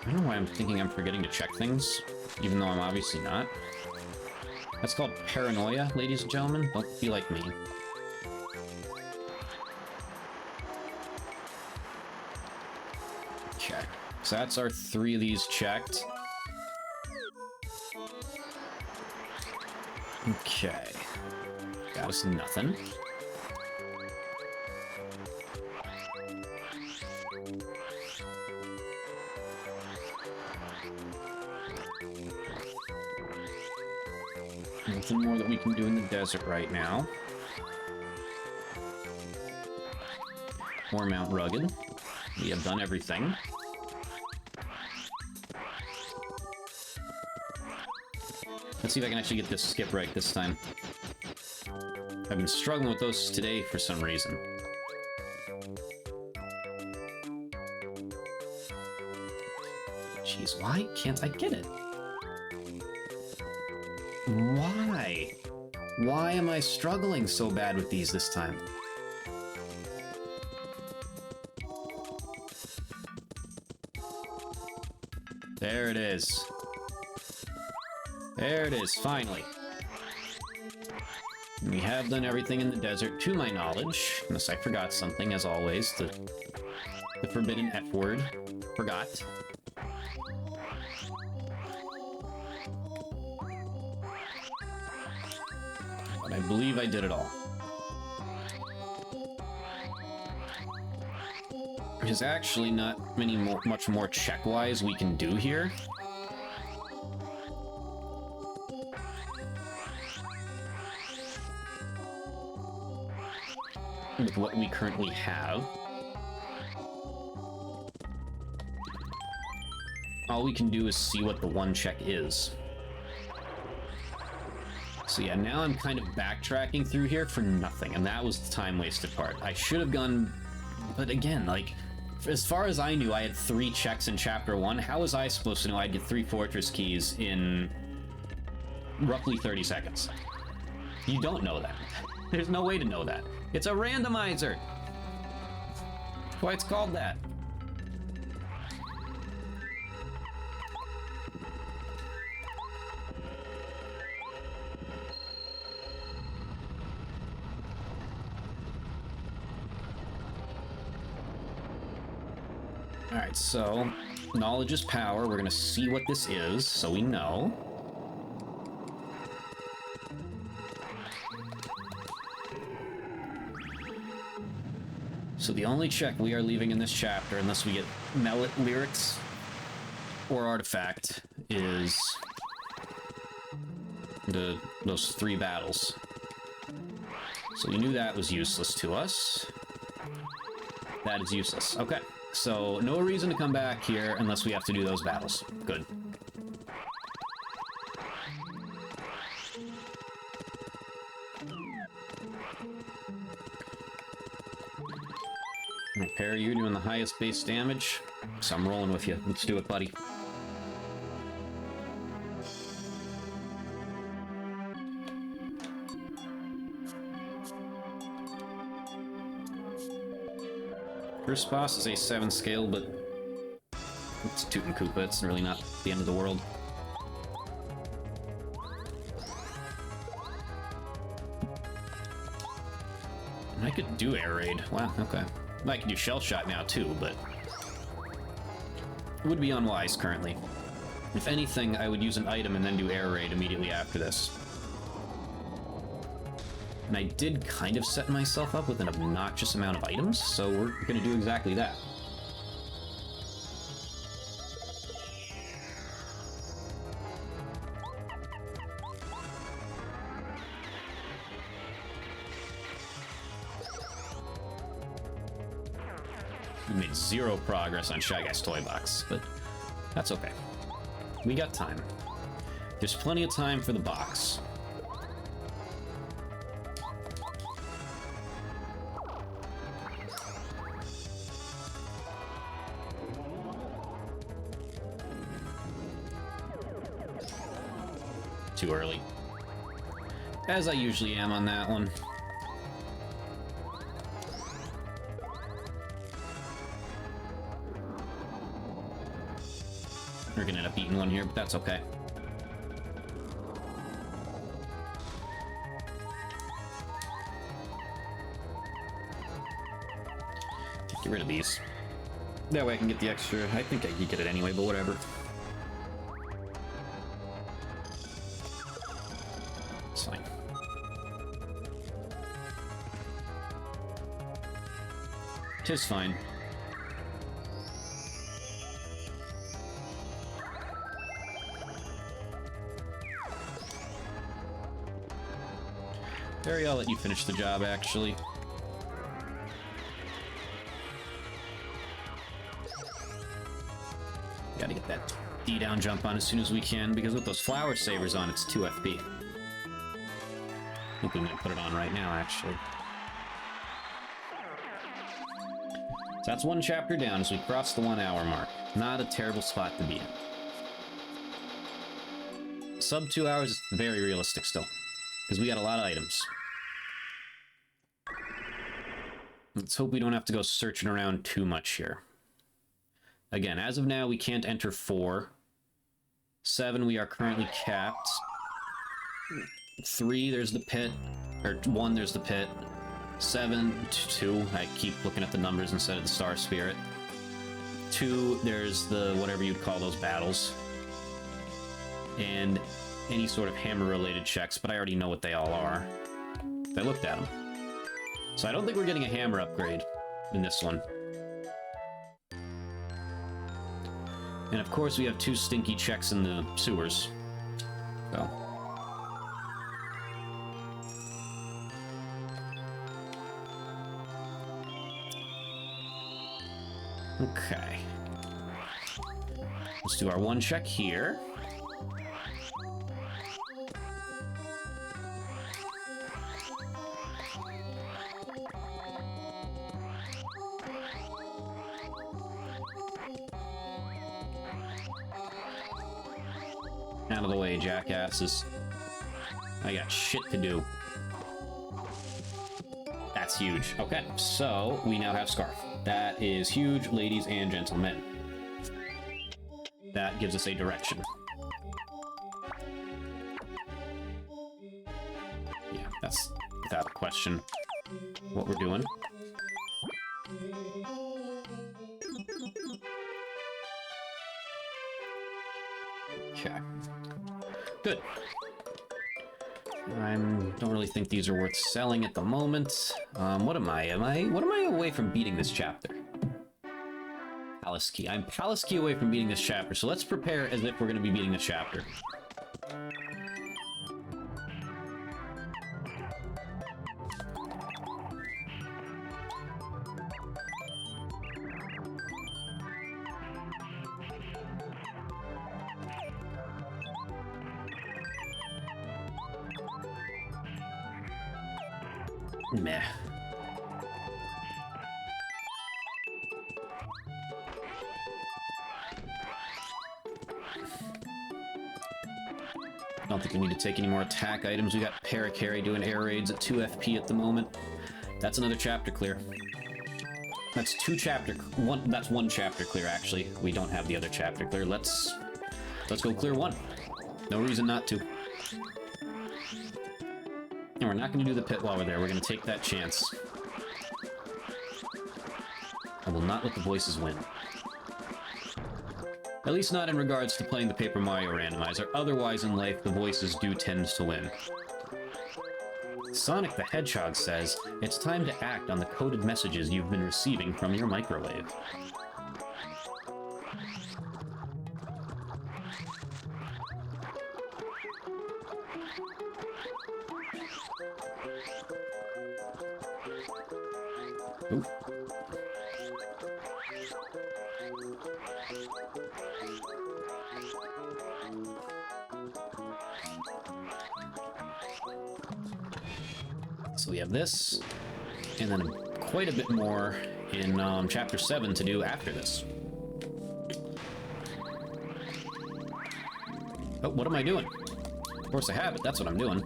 I don't know why I'm thinking I'm forgetting to check things, even though I'm obviously not. That's called paranoia, ladies and gentlemen. Don't be like me. Okay, so that's our 3 of these checked. Okay. Got us nothing. Nothing more that we can do in the desert right now. Or Mount Rugged. We have done everything. Let's see if I can actually get this skip right this time. I've been struggling with those today for some reason. Jeez, why can't I get it? Why? Why am I struggling so bad with these this time? There it is. There it is, finally. We have done everything in the desert, to my knowledge. Unless I forgot something, as always. The forbidden F word. Forgot. But I believe I did it all. There's actually not much more check-wise we can do here. With what we currently have. All we can do is see what the one check is. So yeah, now I'm kind of backtracking through here for nothing, and that was the time-wasted part. I should have gone... But again, like, as far as I knew, I had 3 checks in Chapter 1. How was I supposed to know I'd get 3 fortress keys in roughly 30 seconds? You don't know that. There's no way to know that. It's a randomizer! That's why it's called that. Alright, so knowledge is power. We're gonna see what this is, so we know. So the only check we are leaving in this chapter, unless we get Mellet lyrics or artifact, is those 3 battles. So we knew that was useless to us. That is useless. Okay, so no reason to come back here unless we have to do those battles. Good. Repair, you're doing the highest base damage, so I'm rolling with you. Let's do it, buddy. First boss is a 7 scale, but it's Toot and Koopa. It's really not the end of the world. And I could do air raid. Wow, okay. I can do shell shot now too, but it would be unwise currently. If anything, I would use an item and then do air raid immediately after this. And I did kind of set myself up with an obnoxious amount of items, so we're gonna do exactly that. We made 0 progress on Shy Guy's toy box, but that's okay. We got time. There's plenty of time for the box. Too early. As I usually am on that one. We're gonna end up eating one here, but that's okay. Get rid of these. That way I can get the extra. I think I could get it anyway, but whatever. It's fine. Tis fine. Barry, I'll let you finish the job, actually. Gotta get that D-down jump on as soon as we can, because with those flower savers on, it's 2 FP. I think I'm gonna put it on right now, actually. So that's 1 chapter down as we cross the 1 hour mark. Not a terrible spot to be in. Sub 2 hours is very realistic still, because we got a lot of items. Let's hope we don't have to go searching around too much here. Again, as of now, we can't enter 4. 7, we are currently capped. 3, there's the pit. Or 1, there's the pit. 7, 2, I keep looking at the numbers instead of the Star Spirit. 2, there's the whatever you'd call those battles. And any sort of hammer-related checks, but I already know what they all are. I looked at them. So I don't think we're getting a hammer upgrade in this one. And of course we have 2 stinky checks in the sewers. So. Okay. Let's do our 1 check here. Out of the way, jackasses. I got shit to do. That's huge. Okay, so we now have Scarf. That is huge, ladies and gentlemen. That gives us a direction. Yeah, that's without a question what we're doing. Okay. Good. I don't really think these are worth selling at the moment. What am I? What am I away from beating this chapter? Palace Key. I'm Palace Key away from beating this chapter, so let's prepare as if we're going to be beating this chapter. Meh. I don't think we need to take any more attack items. We got Paracarry doing air raids at 2 FP at the moment. That's another chapter clear. That's 2 chapter... That's 1 chapter clear, actually. We don't have the other chapter clear. Let's go clear 1. No reason not to. And we're not going to do the pit while we're there. We're going to take that chance. I will not let the voices win. At least not in regards to playing the Paper Mario Randomizer. Otherwise in life, the voices do tend to win. Sonic the Hedgehog says, it's time to act on the coded messages you've been receiving from your microwave. Ooh. So we have this, and then quite a bit more in Chapter 7 to do after this. Oh, what am I doing? Of course I have it, that's what I'm doing.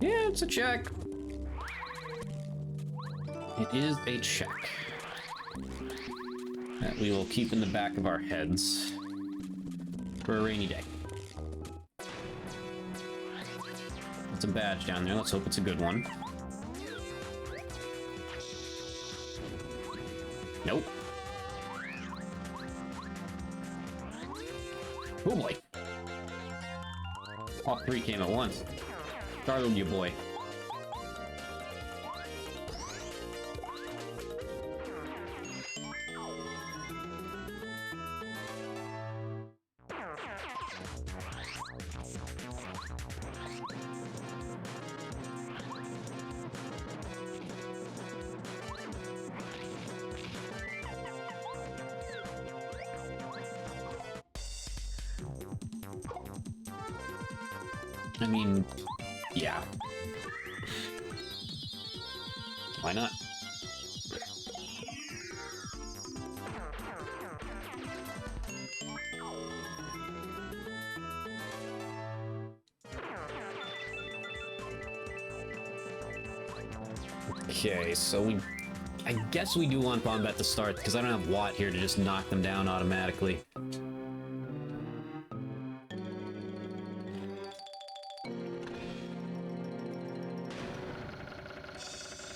Yeah, it's a check. It is a check that we will keep in the back of our heads for a rainy day. It's a badge down there. Let's hope it's a good one. Nope. Oh boy. All three came at once. Startled you, boy. I mean, yeah. Why not? Okay, so I guess we do want Bombat to start, because I don't have Watt here to just knock them down automatically.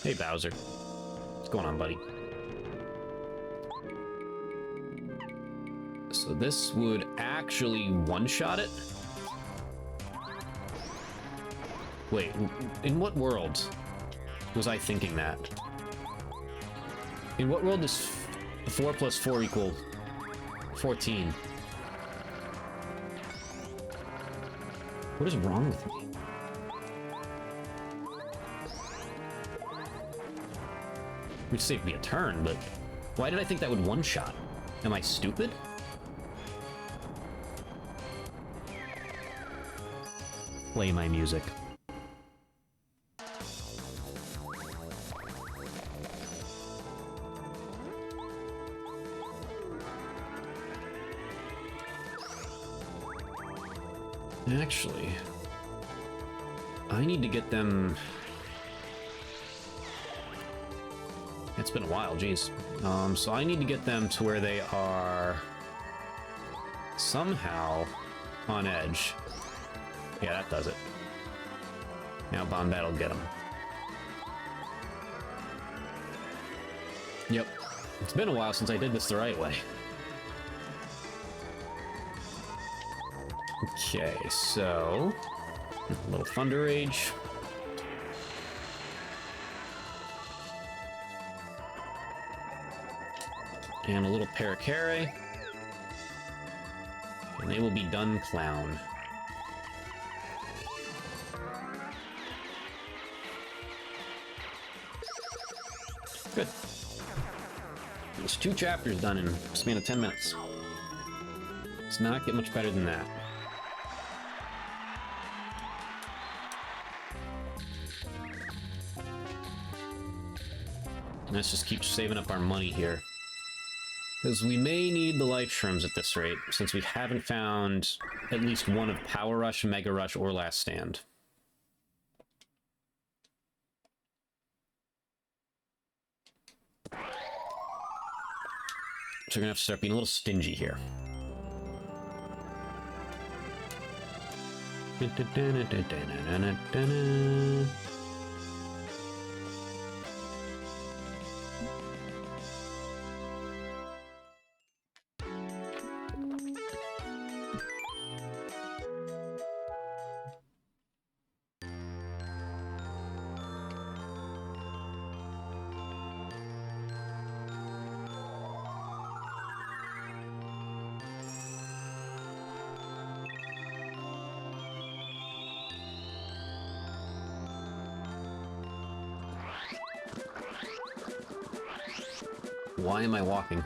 Hey, Bowser. What's going on, buddy? So this would actually one-shot it? Wait, in what world was I thinking that? In what world does 4 plus 4 equal 14? What is wrong with me? Which saved me a turn, but why did I think that would one-shot? Am I stupid? Play my music. Actually, I need to get them... It's been a while, geez. So I need to get them to where they are somehow on edge. Yeah, that does it. Now Bombat will get them. Yep. It's been a while since I did this the right way. Okay, so... a little Thunder Rage. And a little Paracare. And they will be done, clown. Good. There's 2 chapters done in a span of 10 minutes. Let's not get much better than that. Let's just keep saving up our money here. Because we may need the life shrooms at this rate, since we haven't found at least one of Power Rush, Mega Rush, or Last Stand. So we're gonna have to start being a little stingy here. Why am I walking?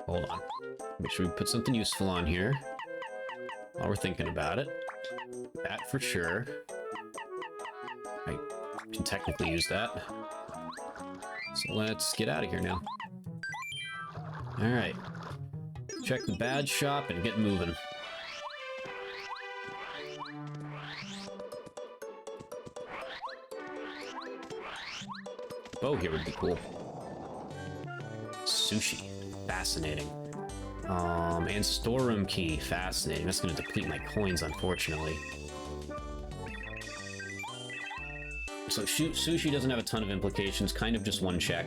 Hold on. Make sure we put something useful on here. While we're thinking about it. That for sure. I can technically use that. So let's get out of here now. Alright. Check the badge shop and get moving. Bow here would be cool. Sushi. Fascinating. And storeroom key. Fascinating. That's going to deplete my coins, unfortunately. So sushi doesn't have a ton of implications. Kind of just one check.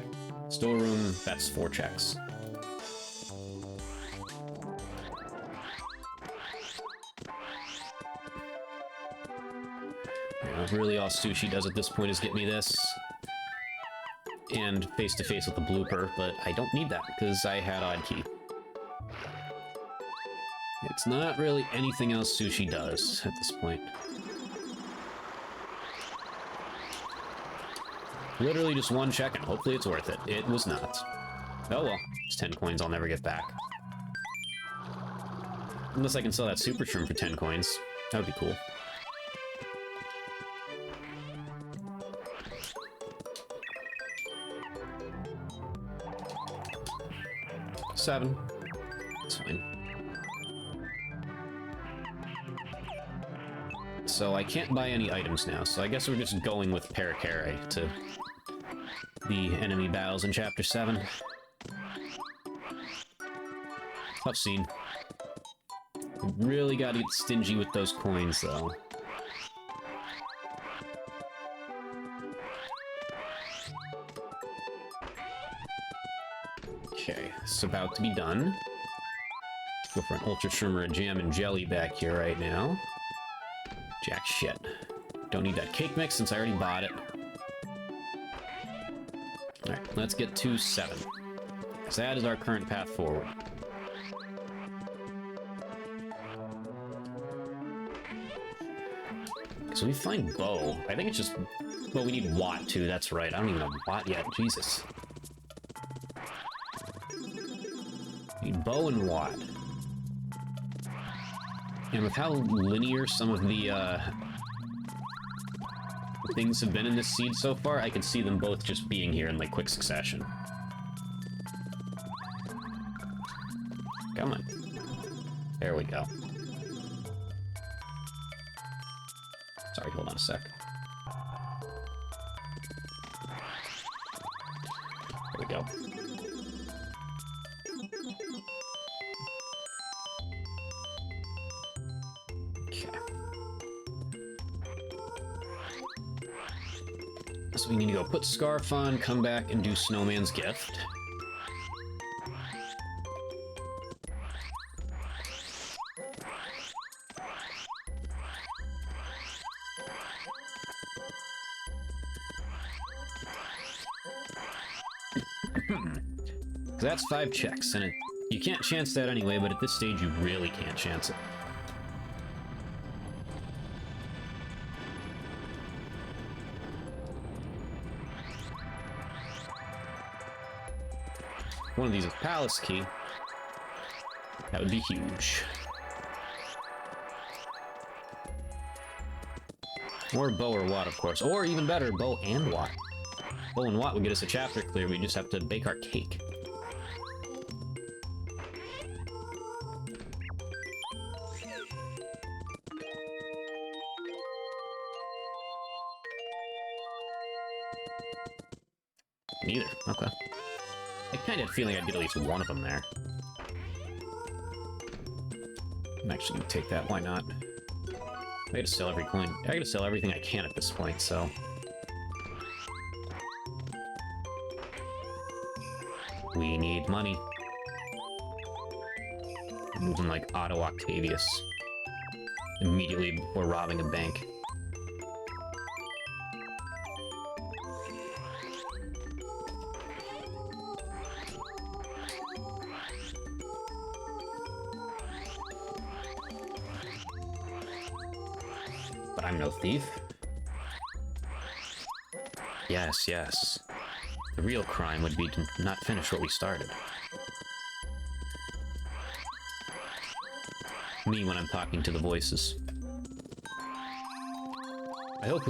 Storeroom, that's 4 checks. Really all sushi does at this point is get me this. And face-to-face with the blooper, but I don't need that because I had odd key. It's not really anything else sushi does at this point. Literally just one check and hopefully it's worth it. It was not. Oh well, it's 10 coins I'll never get back. Unless I can sell that super shroom for 10 coins. That would be cool. $7. That's fine. So I can't buy any items now, so I guess we're just going with Parakarry to the enemy battles in Chapter 7. Tough scene. We really gotta get stingy with those coins, though. Okay, it's about to be done. Go for an Ultra Shroom or a Jam and Jelly back here right now. Jack shit. Don't need that cake mix since I already bought it. Alright, let's get to 7. Because that is our current path forward. So we find Bow. I think it's just... Well, we need Watt too, that's right. I don't even have Watt yet, Jesus. Need Bow and Watt. And with how linear some of the things have been in this seed so far, I can see them both just being here in like quick succession. Come on. There we go. Sorry, hold on a sec. There we go. So we need to go put Scarf on, come back, and do Snowman's Gift. That's 5 checks, and you can't chance that anyway, but at this stage you really can't chance it. One of these is Palace Key. That would be huge. Or Bow or Watt, of course. Or even better, Bow and Watt. Bow and Watt would get us a chapter clear, we just have to bake our cake. Neither. Okay. I kind of had a feeling I'd get at least one of them there. I'm actually gonna take that, why not? I gotta sell every coin. I gotta sell everything I can at this point, so... We need money. I'm moving like Otto Octavius. Immediately before robbing a bank. But I'm no thief. Yes, yes. The real crime would be to not finish what we started. Me when I'm talking to the voices. I hope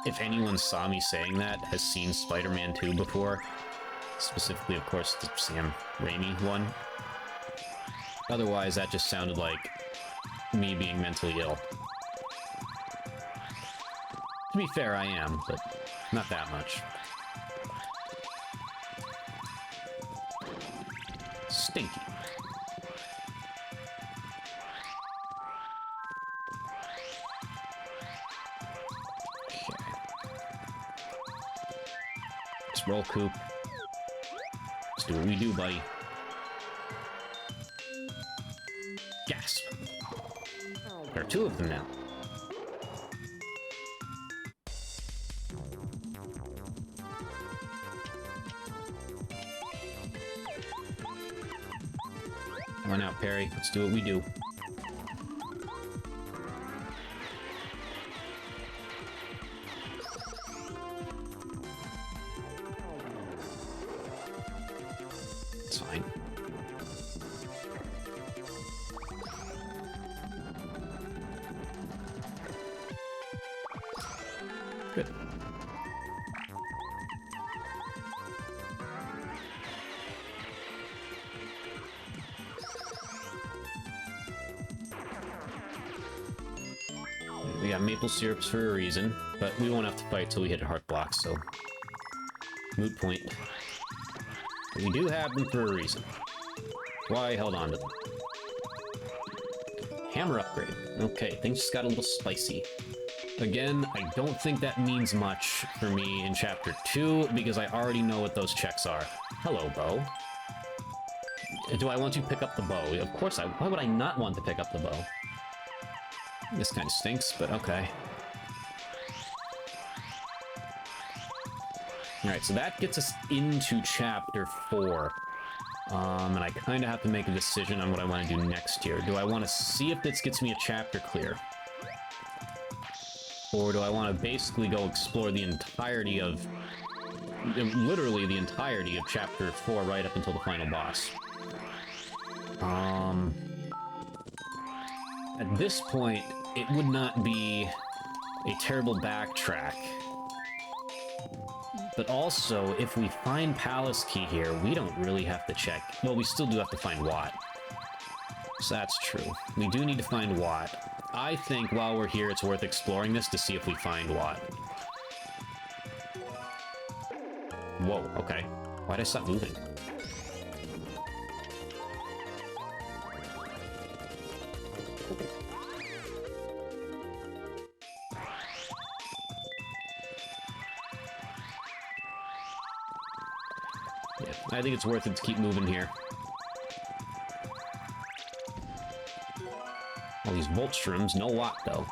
if anyone saw me saying that has seen Spider-Man 2 before. Specifically, of course, the Sam Raimi one. Otherwise, that just sounded like me being mentally ill. To be fair, I am, but not that much. Stinky. Okay. Let's roll Coop. Let's do what we do, buddy. Gasp. There are two of them now. Come on out, Perry. Let's do what we do. It's fine. Good. We got maple syrups for a reason, but we won't have to fight till we hit heart blocks, so... moot point. But we do have them for a reason. Why I held on to them. Hammer upgrade. Okay, things just got a little spicy. Again, I don't think that means much for me in Chapter 2, because I already know what those checks are. Hello, bow. Do I want to pick up the bow? Of course I... Why would I not want to pick up the bow? This kind of stinks, but okay. Alright, so that gets us into Chapter 4. And I kind of have to make a decision on what I want to do next here. Do I want to see if this gets me a chapter clear? Or do I want to basically go explore the entirety of... literally the entirety of Chapter 4 right up until the final boss? At this point, it would not be a terrible backtrack. But also, if we find Palace Key here, we don't really have to check. Well, we still do have to find Watt. So that's true. We do need to find Watt. I think while we're here, it's worth exploring this to see if we find Watt. Whoa, okay. Why'd I stop moving? Yeah, I think it's worth it to keep moving here. All these volt shrooms, no watt though.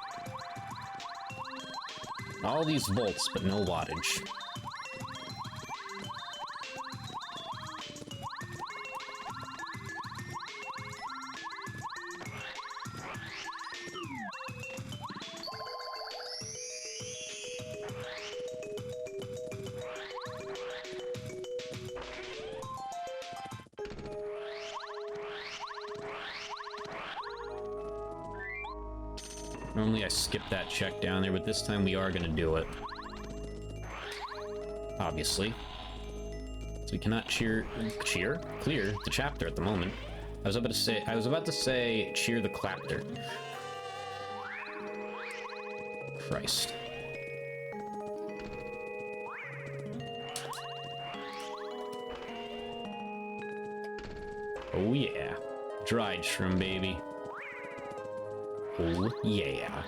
All these volts, but no wattage. Normally I skip that check down there, but this time we are gonna do it. Obviously. So we cannot clear the chapter at the moment. I was about to say cheer the clapter. Christ. Oh yeah. Dried shroom, baby. Oh, yeah.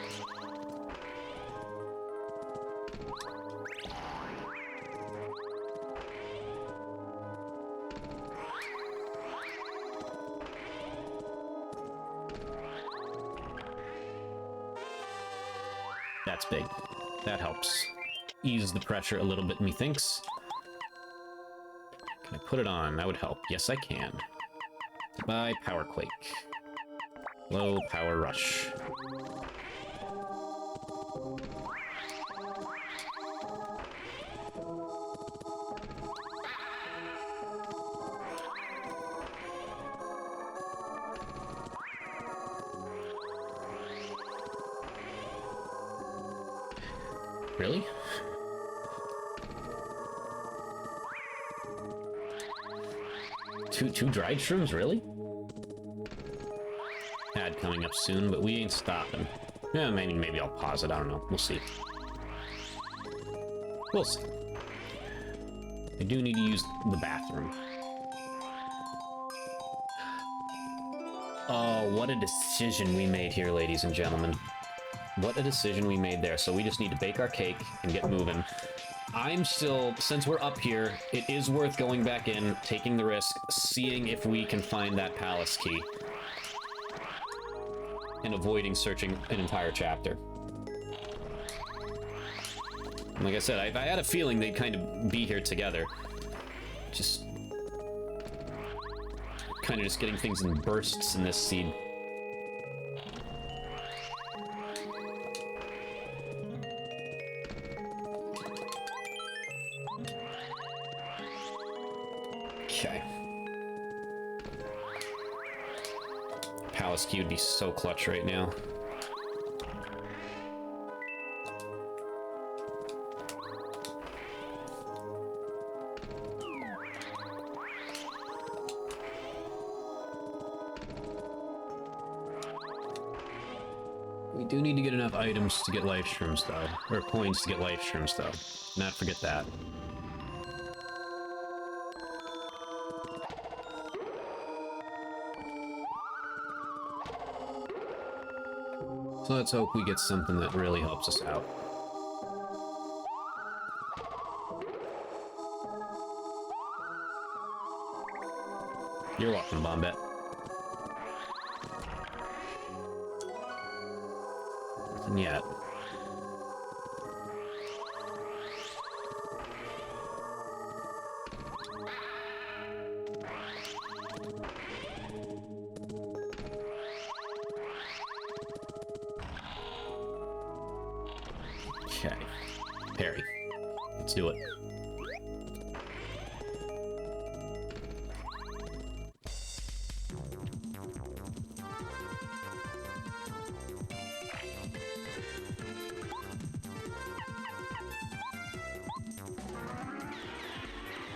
That's big. That helps. Ease the pressure a little bit, methinks. Can I put it on? That would help. Yes, I can. Goodbye, Power Quake. Low Power Rush. Really? Two dried shrooms, really? Ad coming up soon, but we ain't stopping. Yeah, maybe I'll pause it. I don't know. We'll see. We'll see. I do need to use the bathroom. Oh, what a decision we made here, ladies and gentlemen. What a decision we made there. So we just need to bake our cake and get moving. I'm still, since we're up here, it is worth going back in, taking the risk, seeing if we can find that palace key. And avoiding searching an entire chapter. Like I said, I had a feeling they'd kind of be here together. Just... kind of just getting things in bursts in this scene. Okay. Palace key would be so clutch right now. We do need to get enough items to get life shrooms, though. Or coins to get life shrooms, though. Not forget that. So let's hope we get something that really helps us out. You're welcome, Bombette. Nothing yet. Okay. Parry. Let's do it.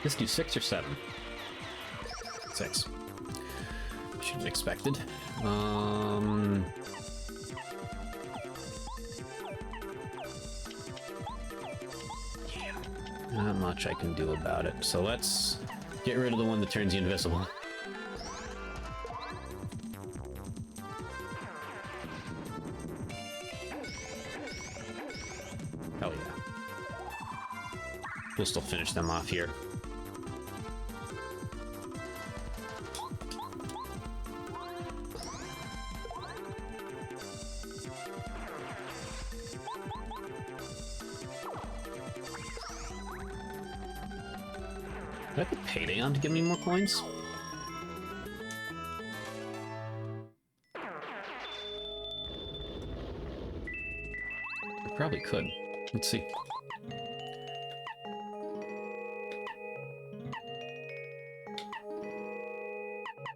Let's do 6 or 7. 6. Should have expected. Not much I can do about it. So let's get rid of the one that turns you invisible. Hell yeah. We'll still finish them off here. Did I put Payday on to give me more coins? I probably could. Let's see.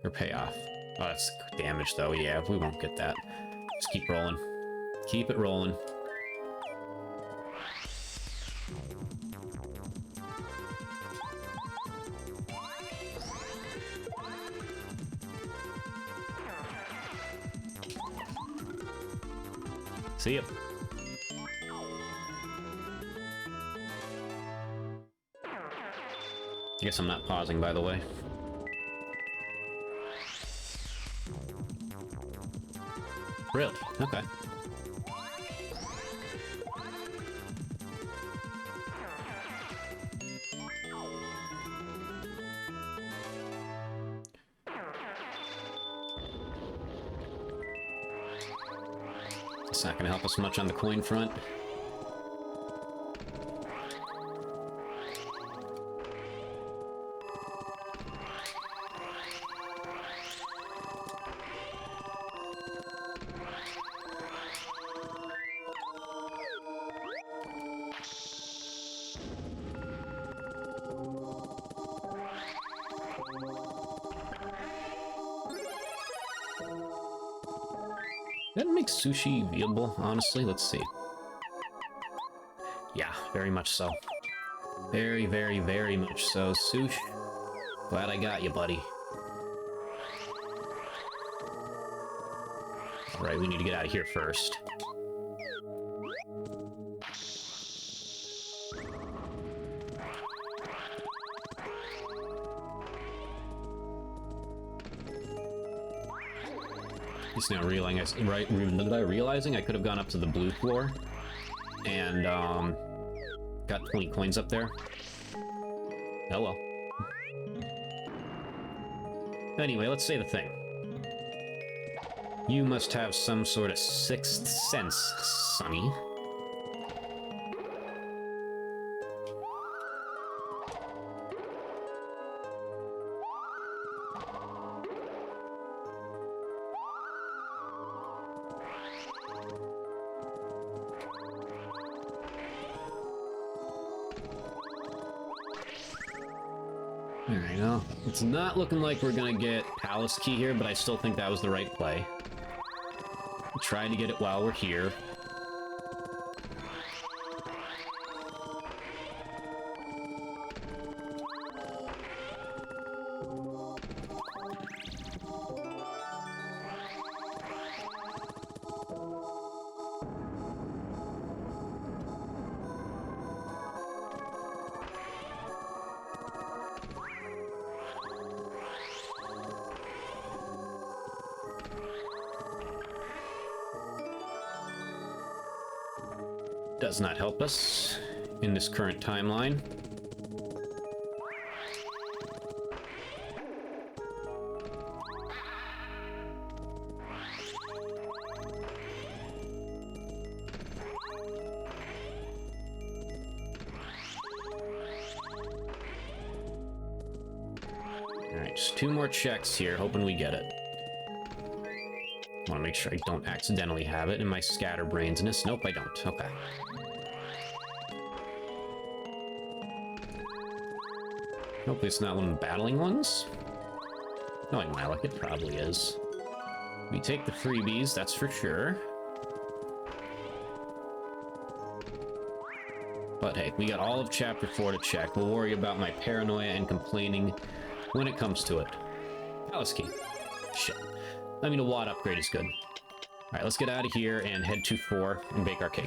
Or payoff. Oh, that's damage though. Yeah, we won't get that. Just keep rolling. Keep it rolling. See ya. I guess I'm not pausing, by the way. Really? Okay. It's not going to help us much on the coin front. That makes sushi viable, honestly. Let's see. Yeah, very much so. Very, very, very much so. Sush, glad I got you, buddy. Alright, we need to get out of here first. Just now realizing I could have gone up to the blue floor and got 20 coins up there. Oh well. Anyway, let's say the thing. You must have some sort of sixth sense, Sonny. Alright, well, it's not looking like we're gonna get Palace Key here, but I still think that was the right play. Try to get it while we're here. Does not help us in this current timeline. Alright, just 2 more checks here, hoping we get it. Want to make sure I don't accidentally have it in my scatterbrainsness. Nope, I don't. Okay. Hopefully it's not one of the battling ones. Knowing my luck, it probably is. We take the freebies, that's for sure. But hey, we got all of Chapter 4 to check. We'll worry about my paranoia and complaining when it comes to it. Palace Key. Shit. I mean, a WAD upgrade is good. Alright, let's get out of here and head to 4 and bake our cake.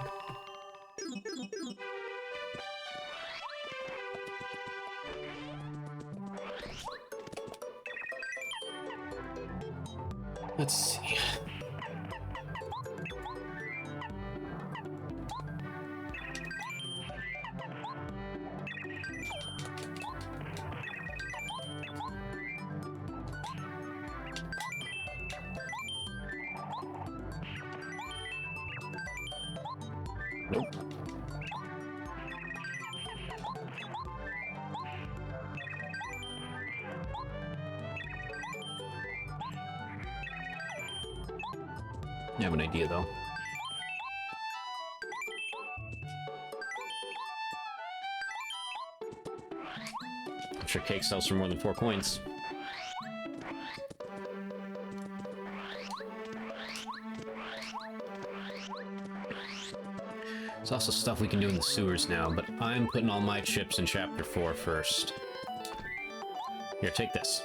Let's see. Nope. I have an idea, though. I'm sure cake sells for more than 4 coins. There's also stuff we can do in the sewers now, but I'm putting all my chips in Chapter 4 first. Here, take this.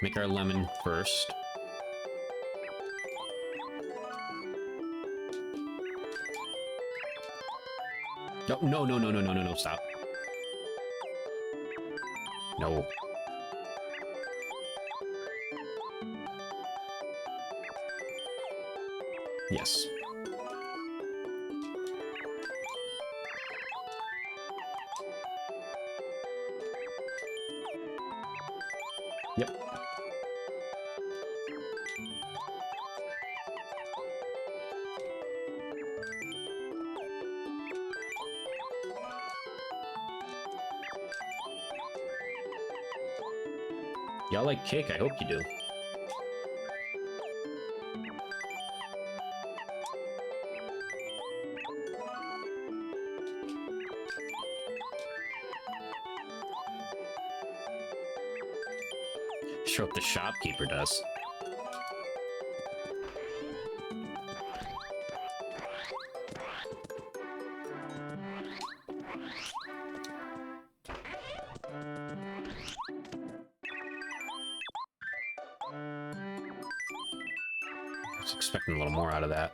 Make our lemon first. No, no, no, no, no, no, no, no, stop. No. Yes. Yep. Y'all like cake? I hope you do. Sure hope the shopkeeper does. was expecting a little more out of that.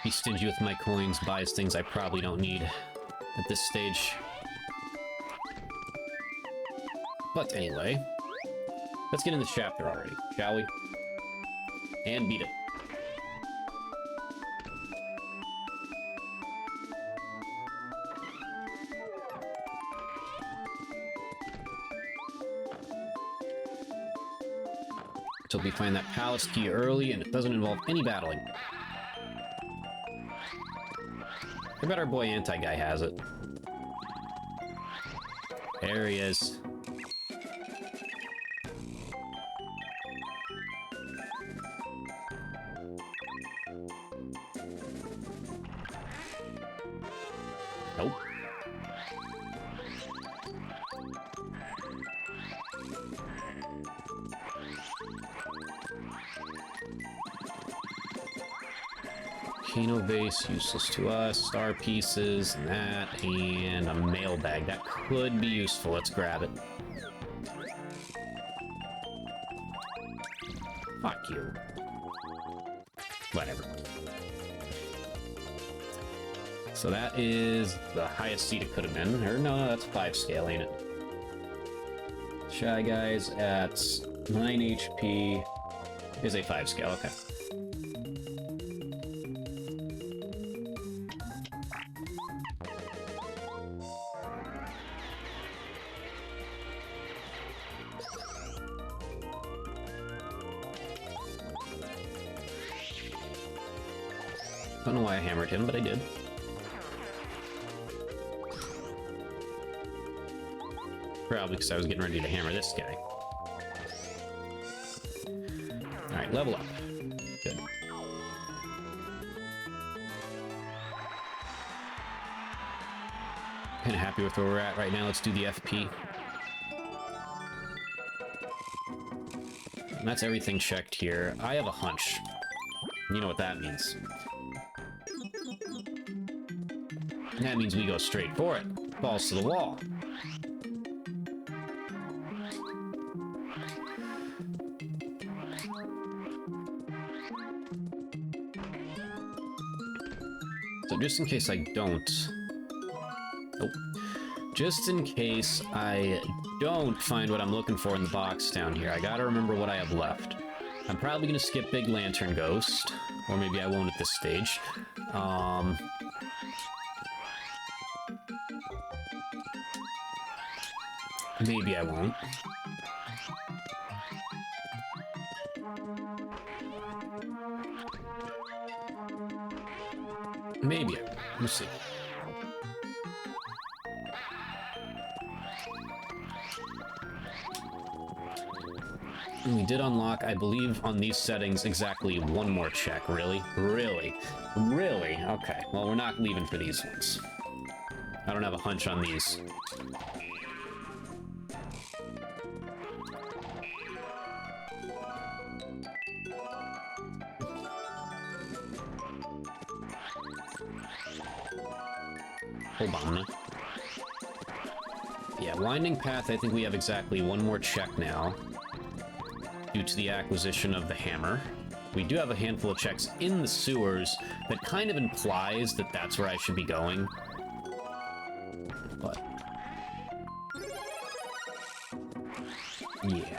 Be stingy with my coins, buys things I probably don't need at this stage. But anyway, let's get into the chapter already, shall we? And beat it. So we find that palace key early, and it doesn't involve any battling. I bet our boy Anti-Guy has it. There he is. Nope. Volcano base, useless to us. Star pieces, and that, and a mailbag. That could be useful. Let's grab it. Fuck you. Whatever. So that is the highest seat it could have been. Or no, that's 5 scale, ain't it? Shy Guys at 9 HP is a 5 scale, okay. Don't know why I hammered him, but I did. Probably because I was getting ready to hammer this guy. Alright, level up. Good. Kinda happy with where we're at right now. Let's do the FP. And that's everything checked here. I have a hunch. You know what that means. That means we go straight for it. Balls to the wall. So just in case I don't... Nope. Just in case I don't find what I'm looking for in the box down here, I gotta remember what I have left. I'm probably gonna skip Big Lantern Ghost, or maybe I won't at this stage. Maybe I won't. Maybe I won't. We'll see. And we did unlock, I believe, on these settings, exactly one more check. Really? Really? Really? Okay. Well, we're not leaving for these ones. I don't have a hunch on these. Hold on. Yeah, Winding Path, I think we have exactly one more check now, due to the acquisition of the hammer. We do have a handful of checks in the sewers that kind of implies that that's where I should be going. But... yeah.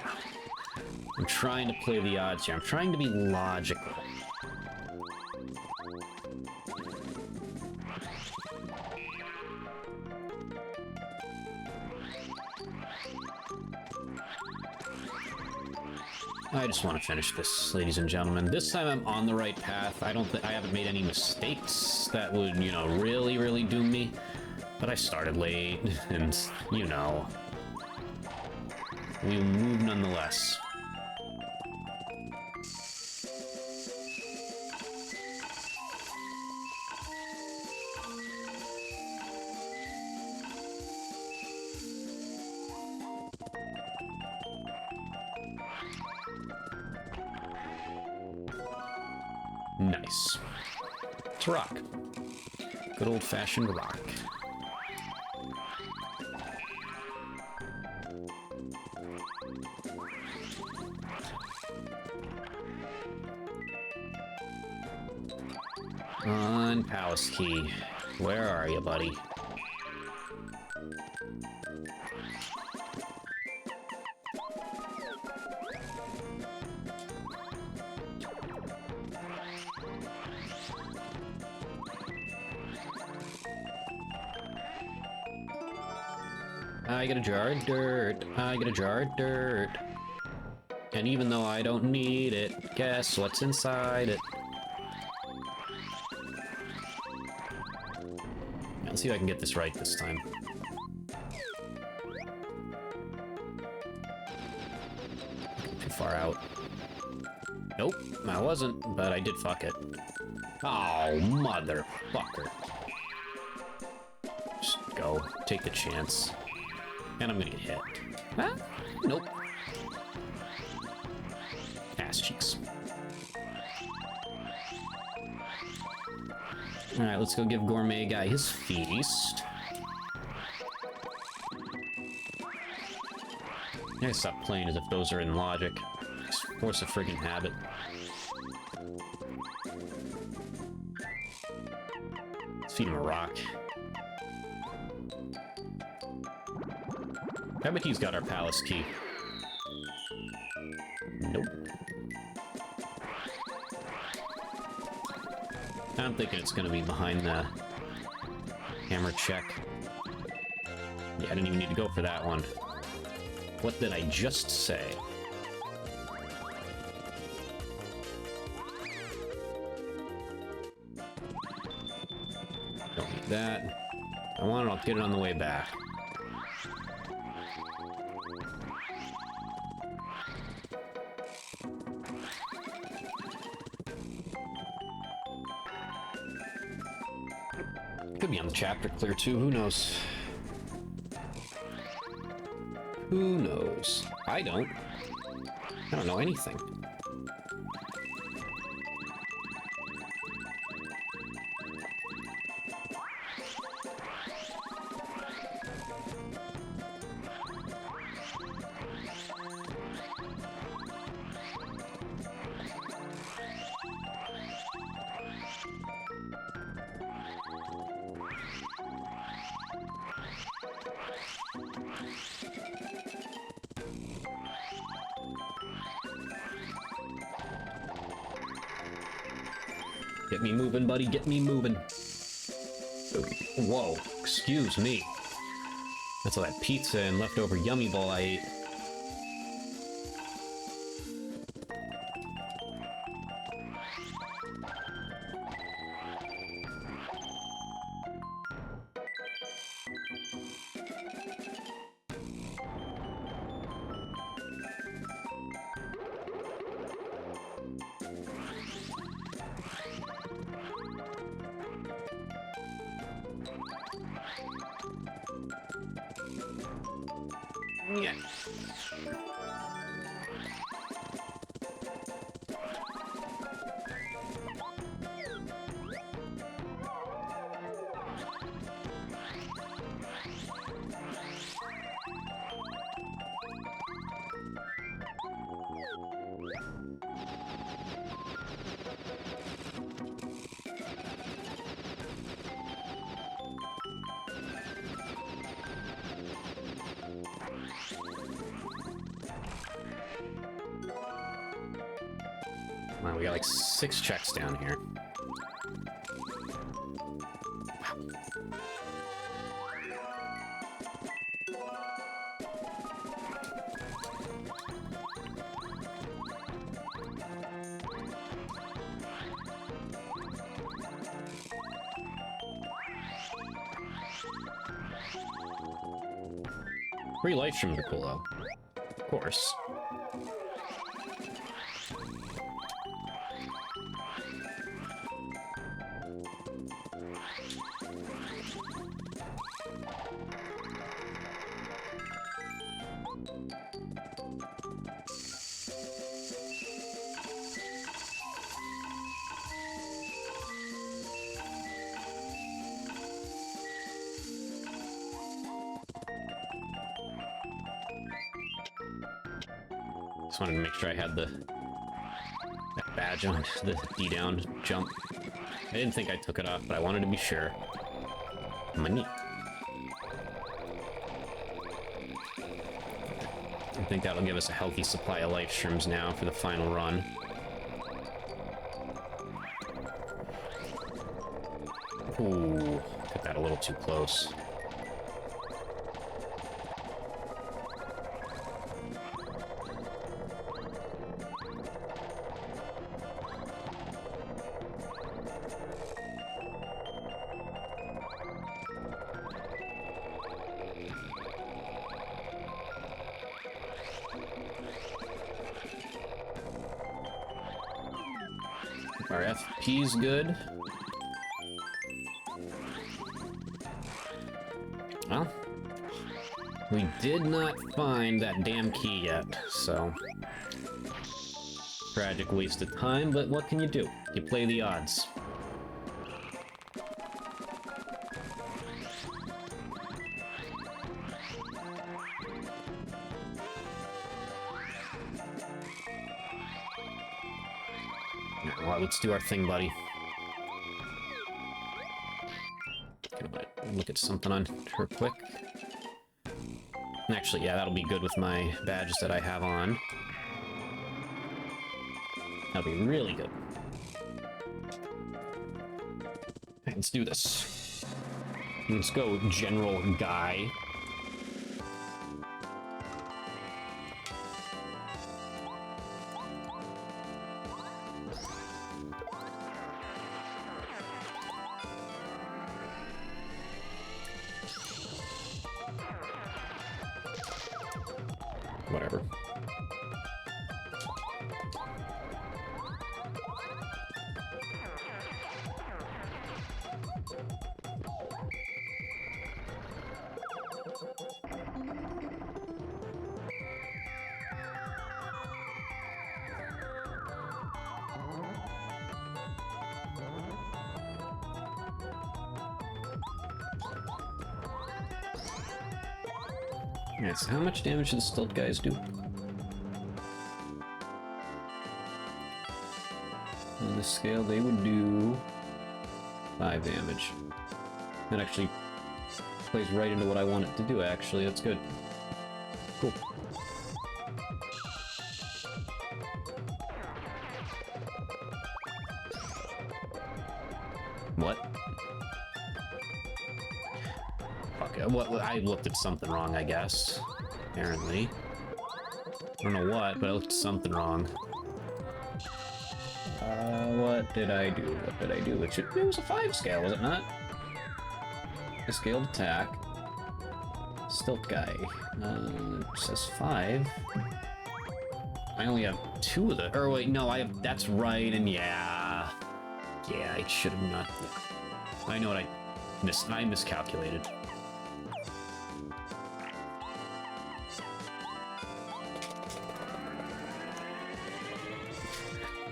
I'm trying to play the odds here. I'm trying to be logical. I just want to finish this, ladies and gentlemen. This time I'm on the right path. I haven't made any mistakes that would, you know, really doom me. But I started late, and, you know, we move nonetheless. Nice. It's rock. Good old-fashioned rock. On Palace Key. Where are you, buddy? I get a jar of dirt. I get a jar of dirt. And even though I don't need it, guess what's inside it? Let's see if I can get this right this time. Too far out. Nope, I wasn't, but I did fuck it. Oh, motherfucker. Just go. Take the chance. And I'm gonna get hit. Ah, nope. Ass cheeks. Alright, let's go give Gourmet Guy his feast. I gotta stop playing as if those are in logic. Just force a friggin' habit. Let's feed him a rock. I bet he's got our palace key. Nope. I'm thinking it's gonna be behind the hammer check. Yeah, I didn't even need to go for that one. What did I just say? Don't need that. I want it, I'll get it on the way back. Could be on the chapter clear too, who knows? Who knows? I don't know anything. Get me moving, buddy, get me moving. Whoa, excuse me. That's all that pizza and leftover yummy bowl I ate. Yeah. Wow, we got like 6 checks down here. Free life streams are cool though. Of course. Just wanted to make sure I had that badge on the D down jump. I didn't think I took it off, but I wanted to be sure. Money. I think that'll give us a healthy supply of life shrooms now for the final run. Ooh, got that a little too close. Our FP's good. Well, we did not find that damn key yet, so... tragic waste of time, but what can you do? You play the odds. Well, let's do our thing, buddy. Look at something on her quick. Actually, yeah, that'll be good with my badges that I have on. That'll be really good. Alright, let's do this. Let's go, General Guy. Whatever. Alright, so how much damage do the stealth guys do? On this scale, they would do 5 damage. That actually plays right into what I want it to do, actually. That's good. Cool. What? Fuck it. What? I looked at something wrong, I guess. Apparently. I don't know what, but I looked at something wrong. What did I do? What did I do? It was a 5 scale, was it not? A scaled attack. Stealth guy. It says 5. I only have 2 of the... Or wait, no, I have... That's right, and yeah... Yeah, I should have not... Yeah. I know what I miscalculated.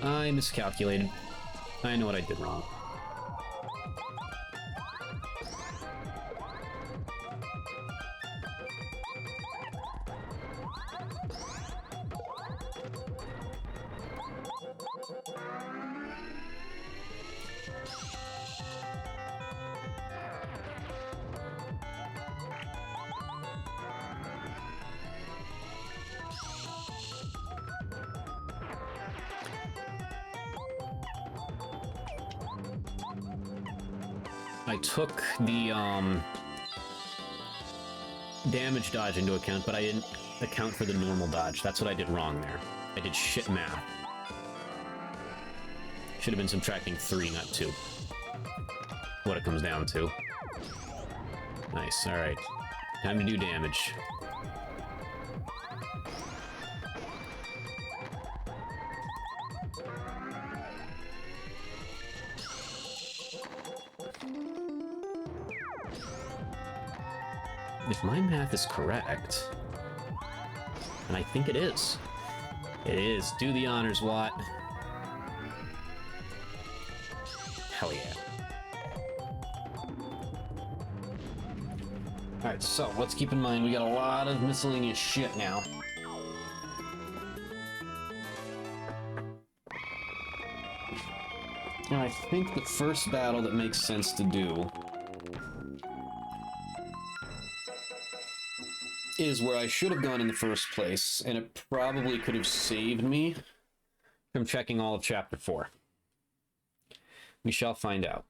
I miscalculated. I know what I did wrong. I took the damage dodge into account, but I didn't account for the normal dodge. That's what I did wrong there. I did shit math. Should have been subtracting 3, not 2. What it comes down to. Nice, alright. Time to do damage. If my math is correct, and I think it is. It is. Do the honors, Watt. Hell yeah. Alright, so let's keep in mind we got a lot of miscellaneous shit now. And I think the first battle that makes sense to do is where I should have gone in the first place, and it probably could have saved me from checking all of Chapter 4. We shall find out.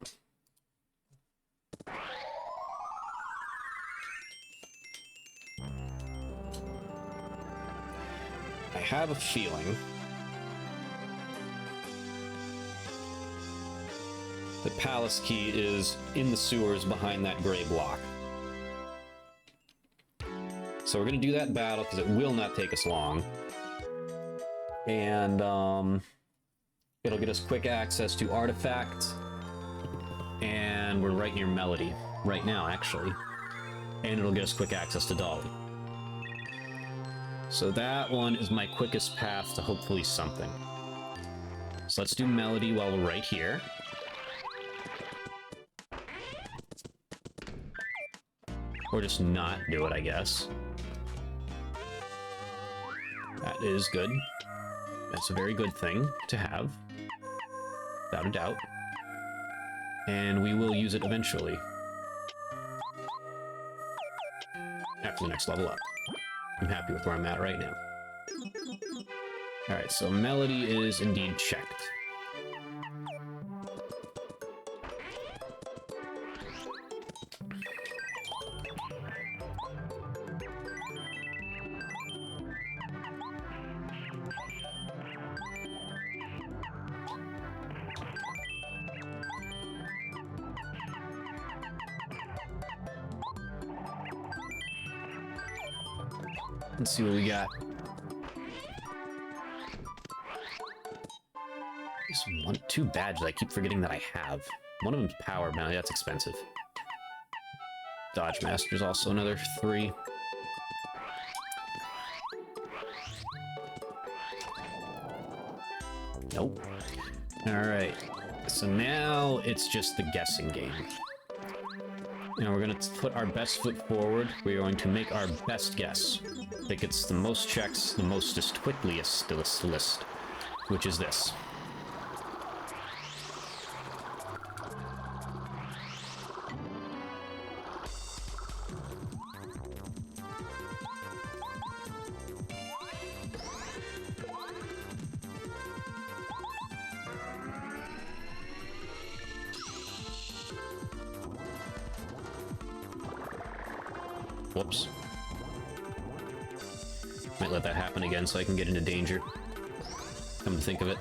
I have a feeling the palace key is in the sewers behind that gray block. So we're going to do that battle because it will not take us long. And it'll get us quick access to artifacts. And we're right near Melody right now, actually. And it'll get us quick access to Dolly. So that one is my quickest path to hopefully something. So let's do Melody while we're right here. Or just not do it, I guess. That is good. That's a very good thing to have. Without a doubt. And we will use it eventually. After the next level up. I'm happy with where I'm at right now. Alright, so Melody is indeed checked. Let's see what we got. There's two badges I keep forgetting that I have. One of them's power bounty, that's expensive. Dodge Master's also another 3. Nope. Alright. So now it's just the guessing game. And we're going to put our best foot forward. We're going to make our best guess. That gets the most checks, the mostest quickliest to this list, which is this. Whoops. Might let that happen again so I can get into danger. Come to think of it.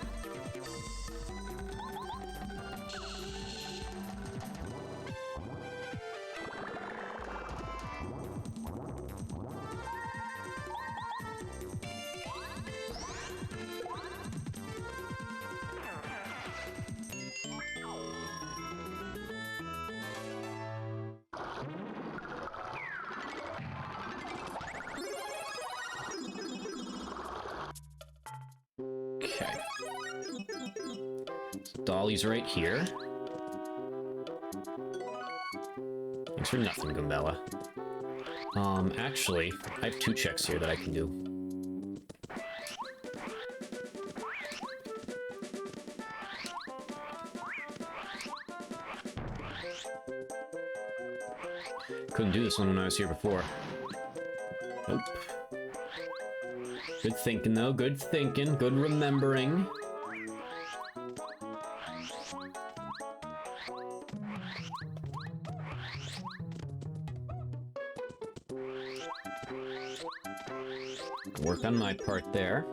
Okay. So Dolly's right here. Thanks for nothing, Goombella. Actually, I have 2 checks here that I can do. Couldn't do this one when I was here before. Nope. Good thinking, though. Good thinking. Good remembering. Work on my part there.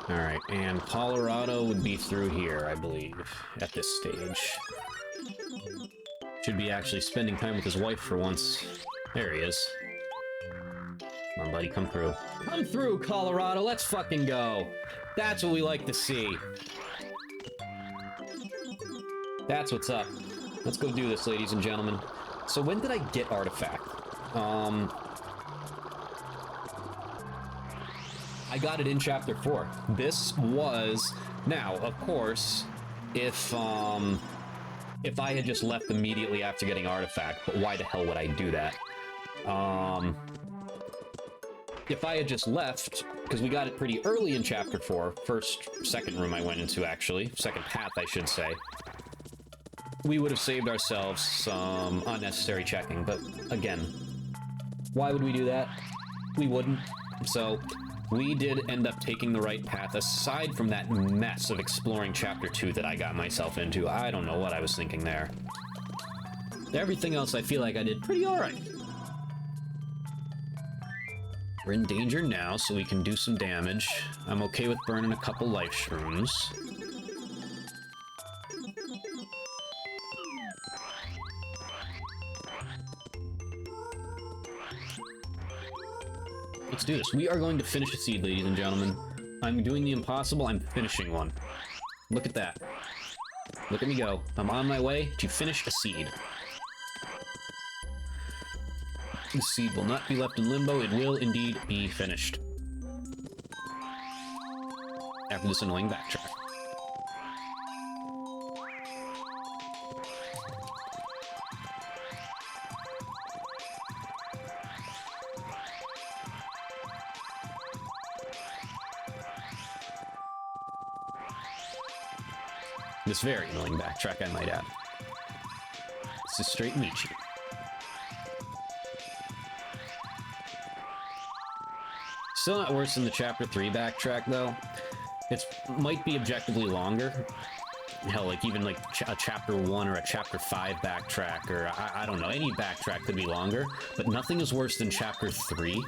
Alright, and Colorado would be through here, I believe, at this stage. Should be actually spending time with his wife for once. There he is. Come on, buddy, come through. Come through, Colorado! Let's fucking go! That's what we like to see. That's what's up. Let's go do this, ladies and gentlemen. So when did I get Artifact? I got it in Chapter 4. This was... Now, of course, if I had just left immediately after getting Artifact, but why the hell would I do that? if I had just left, because we got it pretty early in Chapter 4, second room I went into, actually. Second path, I should say. We would have saved ourselves some unnecessary checking, but again, why would we do that? We wouldn't. So, we did end up taking the right path, aside from that mess of exploring Chapter 2 that I got myself into. I don't know what I was thinking there. Everything else I feel like I did pretty alright. We're in danger now, so we can do some damage. I'm okay with burning a couple life shrooms. Let's do this. We are going to finish a seed, ladies and gentlemen. I'm doing the impossible. I'm finishing one. Look at that. Look at me go. I'm on my way to finish a seed. This seed will not be left in limbo. It will indeed be finished. After this annoying backtrack. This very annoying backtrack, I might add. This is straight Michi. Still not worse than the Chapter 3 backtrack, though. It might be objectively longer. Hell, like even like a Chapter 1 or a Chapter 5 backtrack, or I don't know, any backtrack could be longer, but nothing is worse than Chapter 3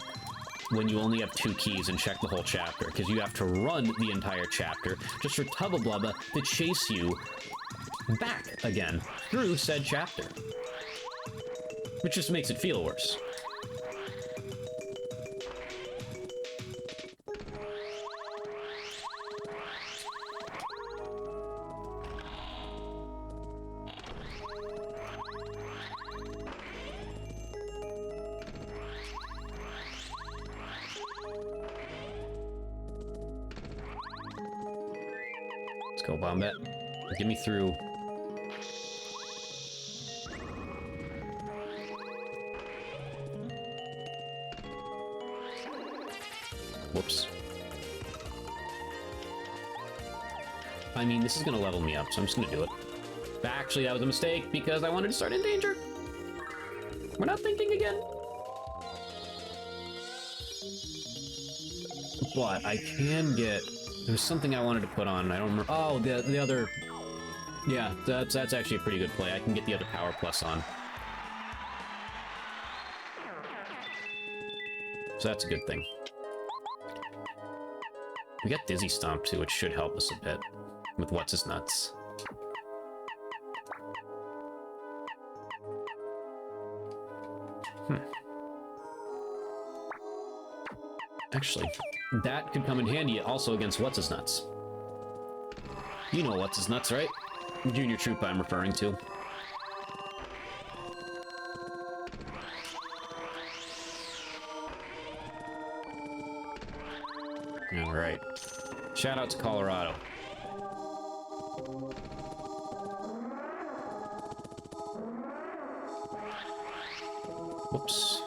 when you only have 2 keys and check the whole chapter, because you have to run the entire chapter just for Tubba Blubba to chase you back again through said chapter. Which just makes it feel worse. Let's go, Bombette. Get me through. Whoops. I mean, this is gonna level me up, so I'm just gonna do it. Actually, that was a mistake, because I wanted to start in danger. We're not thinking again. But I can get... There's something I wanted to put on, I don't remember... Oh, the other... Yeah, that's actually a pretty good play. I can get the other Power Plus on. So that's a good thing. We got Dizzy Stomp, too, which should help us a bit with What's-His-Nuts. Actually, that could come in handy also against What's-His-Nuts. You know What's-His-Nuts, right? Junior Troop I'm referring to. Alright. Shout out to Colorado. Whoops.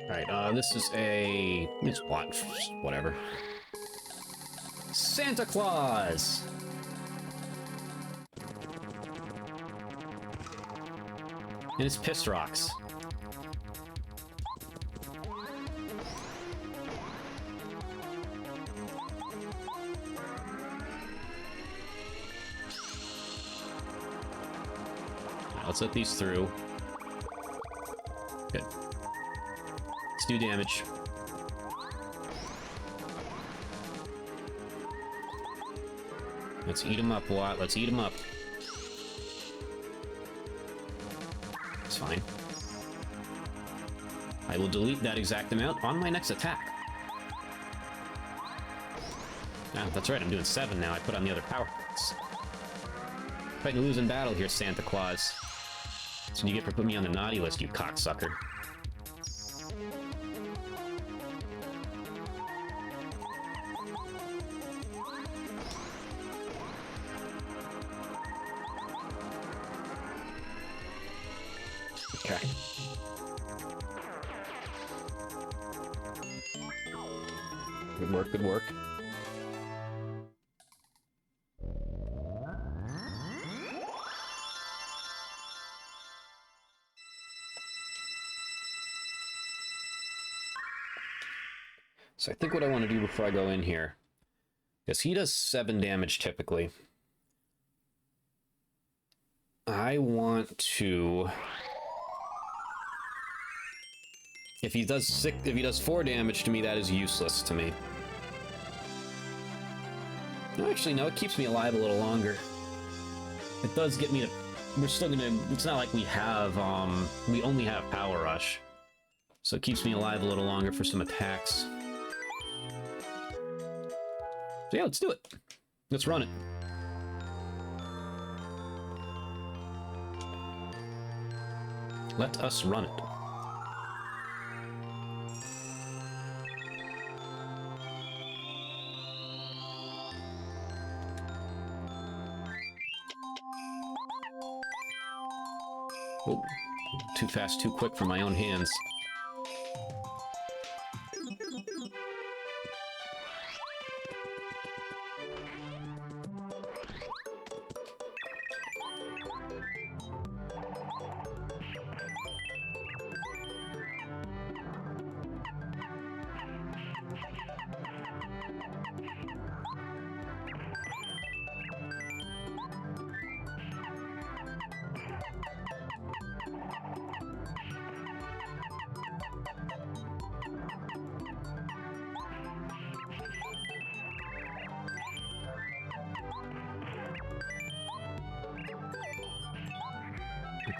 Alright, this is a... It's what? Whatever. Santa Claus! And it's Piss Rocks. Let's let these through. Good. Let's do damage. Let's eat him up, Watt. Let's eat him up. It's fine. I will delete that exact amount on my next attack. Ah, that's right, I'm doing 7 now. I put on the other power points. Fighting a losing battle here, Santa Claus. That's what you get for putting me on the naughty list, you cocksucker. Okay. Good work, good work. So I think what I want to do before I go in here is he does 7 damage typically. I want to... If he does 4 damage to me, that is useless to me. No, actually, no, it keeps me alive a little longer. It does get me to... We're still gonna... It's not like we have, we only have Power Rush. So it keeps me alive a little longer for some attacks. So yeah, let's do it. Let's run it. Let us run it. Oh, too fast, too quick for my own hands.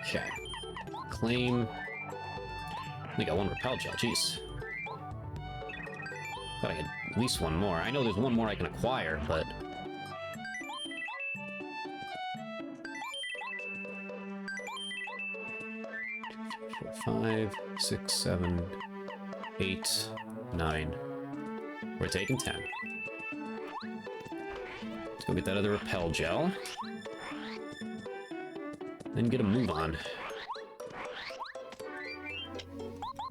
Okay. Claim. I got 1 repel gel, jeez. Thought I had at least 1 more. I know there's 1 more I can acquire, but... Two, 3, 4, 5, 6, 7, 8, 9. We're taking 10. Let's go get that other repel gel. Then get a move on.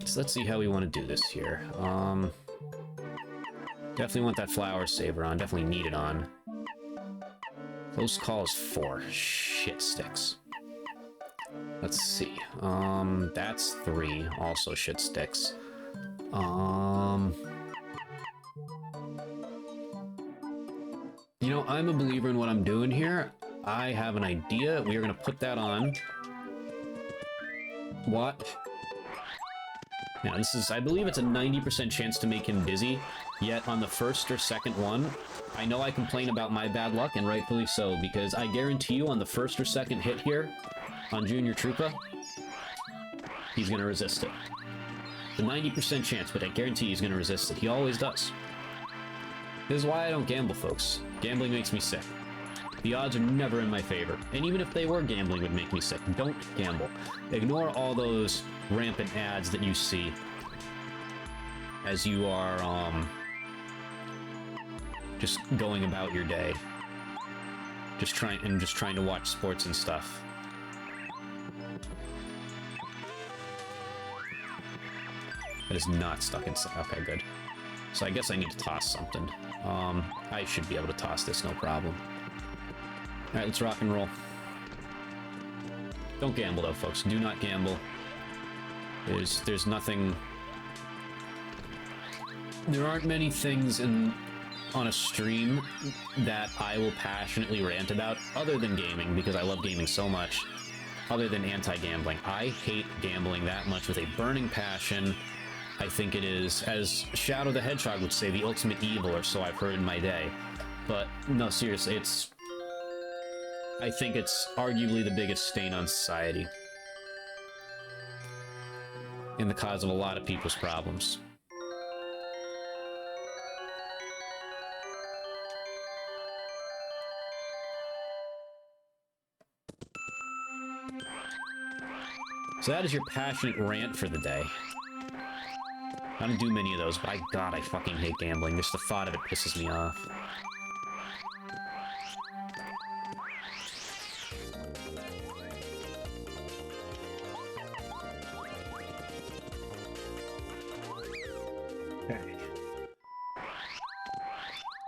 So let's see how we want to do this here. Definitely want that flower saver on. Definitely need it on. Close call is 4. Shit sticks. Let's see. That's 3. Also shit sticks. You know, I'm a believer in what I'm doing here. I have an idea. We are going to put that on. What? Now, this is, I believe it's a 90% chance to make him dizzy. Yet, on the first or second one, I know I complain about my bad luck, and rightfully so, because I guarantee you on the first or second hit here, on Junior Troopa, he's going to resist it. The 90% chance, but I guarantee he's going to resist it. He always does. This is why I don't gamble, folks. Gambling makes me sick. The odds are never in my favor, and even if they were, gambling would make me sick. Don't gamble. Ignore all those rampant ads that you see as you are, just going about your day. Just trying to watch sports and stuff. That is not stuck inside. Okay, good. So I guess I need to toss something. I should be able to toss this, no problem. Alright, let's rock and roll. Don't gamble though, folks. Do not gamble. There's nothing... There aren't many things on a stream that I will passionately rant about, other than gaming, because I love gaming so much, other than anti-gambling. I hate gambling that much with a burning passion. I think it is, as Shadow the Hedgehog would say, the ultimate evil, or so I've heard in my day. But, no, seriously, I think it's arguably the biggest stain on society. And the cause of a lot of people's problems. So that is your passionate rant for the day. I don't do many of those, but by God, I fucking hate gambling. Just the thought of it pisses me off.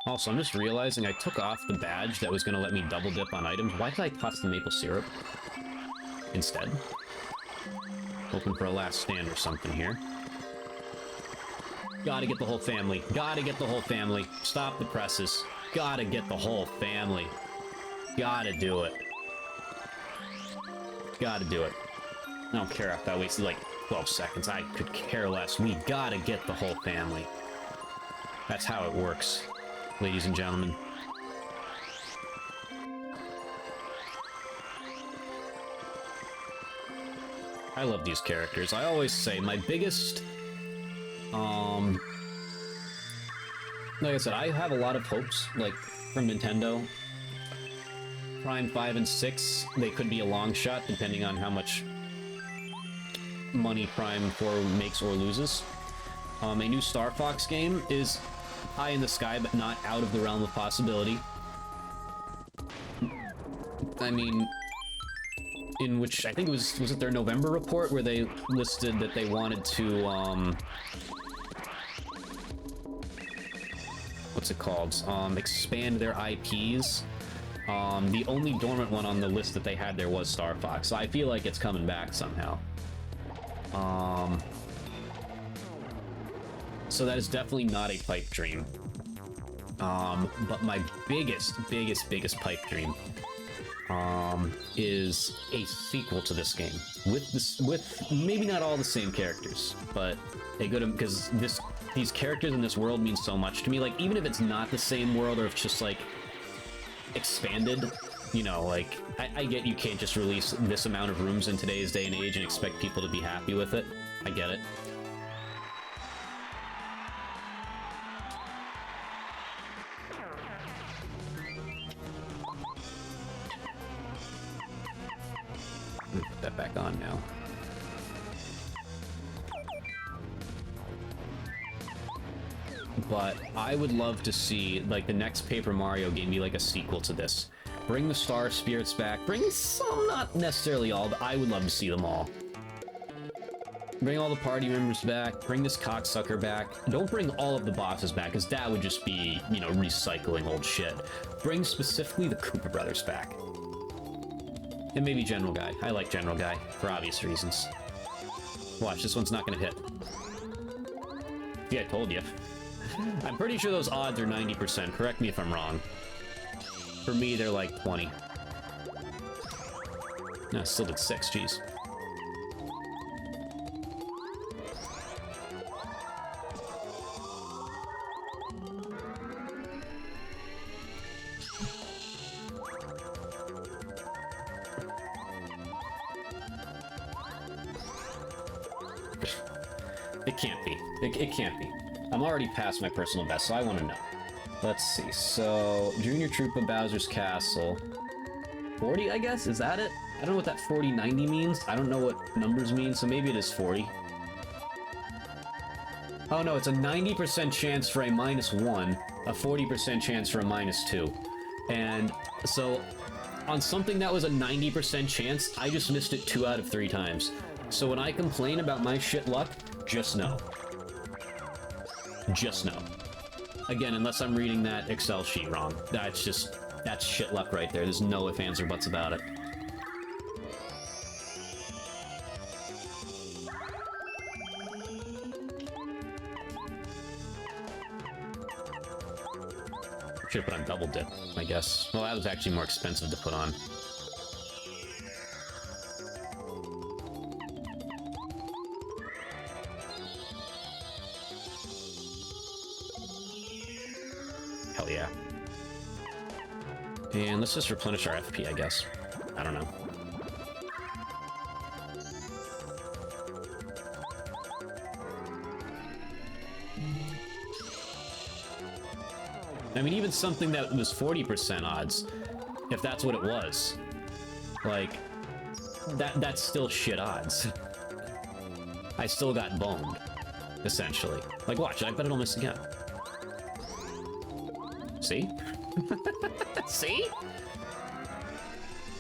Also, I'm just realizing I took off the badge that was going to let me double dip on items. Why did I toss the maple syrup instead? Hoping for a last stand or something here. Gotta get the whole family. Gotta get the whole family. Stop the presses. Gotta get the whole family. Gotta do it. Gotta do it. I don't care if that wasted like 12 seconds. I could care less. We gotta get the whole family. That's how it works, ladies and gentlemen. I love these characters. I always say my biggest, like I said, I have a lot of hopes, like, from Nintendo. Prime 5 and 6, they could be a long shot, depending on how much money Prime 4 makes or loses. A new Star Fox game is high in the sky, but not out of the realm of possibility. I mean, in which, I think it was it their November report where they listed that they wanted to, what's it called? Expand their IPs. The only dormant one on the list that they had there was Star Fox, so I feel like it's coming back somehow. So that is definitely not a pipe dream. But my biggest pipe dream is a sequel to this game with maybe not all the same characters, but a good, because these characters in this world mean so much to me. Like, even if it's not the same world, or if it's just like expanded, you know, like I get you can't just release this amount of rooms in today's day and age and expect people to be happy with it. I get it. Put that back on now. But I would love to see, like, the next Paper Mario game be like a sequel to this. Bring the Star Spirits back. Bring some, not necessarily all, but I would love to see them all. Bring all the party members back. Bring this cocksucker back. Don't bring all of the bosses back, because that would just be, you know, recycling old shit. Bring specifically the Koopa Brothers back. And maybe General Guy. I like General Guy, for obvious reasons. Watch, this one's not gonna hit. Yeah, I told you. I'm pretty sure those odds are 90%. Correct me if I'm wrong. For me, they're like 20. No, still did 6, jeez. It can't be. It can't be. I'm already past my personal best, so I want to know. Let's see. So, Junior Troopa Bowser's Castle. 40, I guess? Is that it? I don't know what that 40-90 means. I don't know what numbers mean, so maybe it is 40. Oh no, it's a 90% chance for a -1, a 40% chance for a -2. And so, on something that was a 90% chance, I just missed it 2 out of 3 times. So when I complain about my shit luck, just know. Just know. Again, unless I'm reading that Excel sheet wrong. That's shit luck right there. There's no ifs, ands, or buts about it. Should put on double dip, I guess. Well, that was actually more expensive to put on. Hell yeah. And let's just replenish our FP, I guess. I don't know. I mean, even something that was 40% odds, if that's what it was, like, that's still shit odds. I still got boned, essentially. Like, watch, I bet it'll miss again. See? See?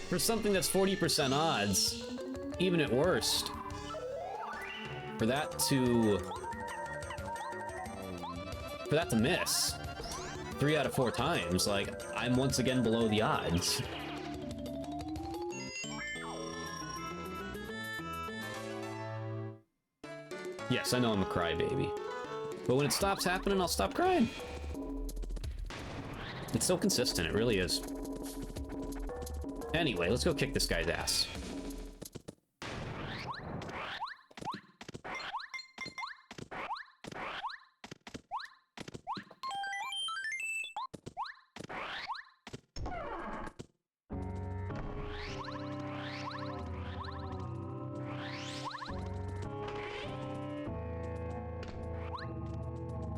For something that's 40% odds, even at worst, for that to miss 3 out of 4 times, like, I'm once again below the odds. Yes, I know I'm a crybaby, but when it stops happening, I'll stop crying. It's so consistent, it really is. Anyway, let's go kick this guy's ass.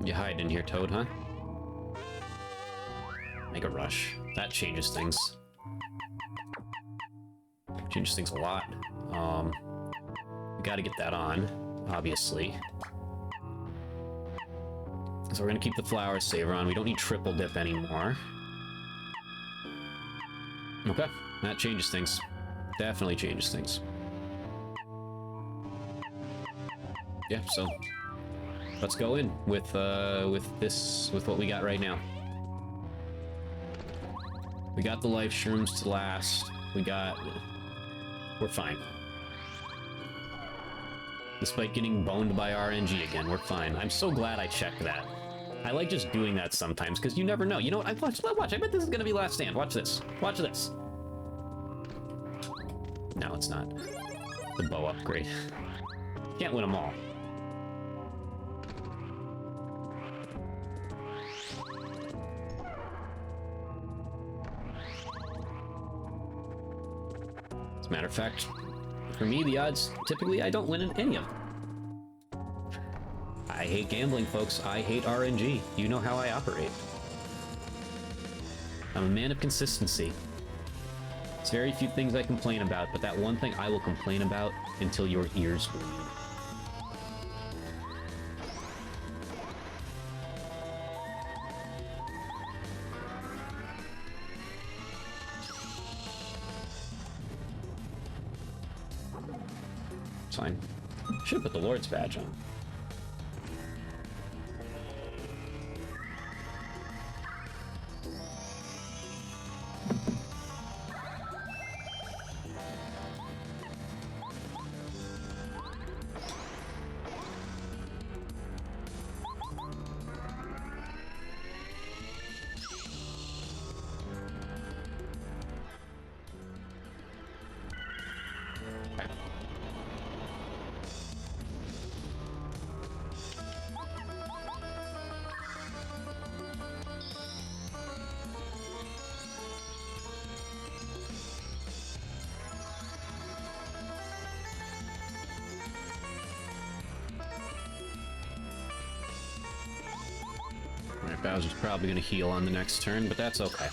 You hide in here, Toad, huh? Make a rush. That changes things. Changes things a lot. We gotta get that on, obviously. So we're gonna keep the flower saver on. We don't need triple dip anymore. Okay, that changes things. Definitely changes things. Yeah, so let's go in with what we got right now. We got the life shrooms to last. We're fine. Despite getting boned by RNG again, we're fine. I'm so glad I checked that. I like just doing that sometimes, because you never know. You know what? Watch. I bet this is gonna be last stand. Watch this. Watch this. No, it's not. The bow upgrade. Can't win them all. Matter of fact, for me, the odds, typically, I don't win in any of them. I hate gambling, folks. I hate RNG. You know how I operate. I'm a man of consistency. There's very few things I complain about, but that one thing I will complain about until your ears bleed. Fine. Should put the Lord's badge on. Bowser's probably going to heal on the next turn, but that's okay.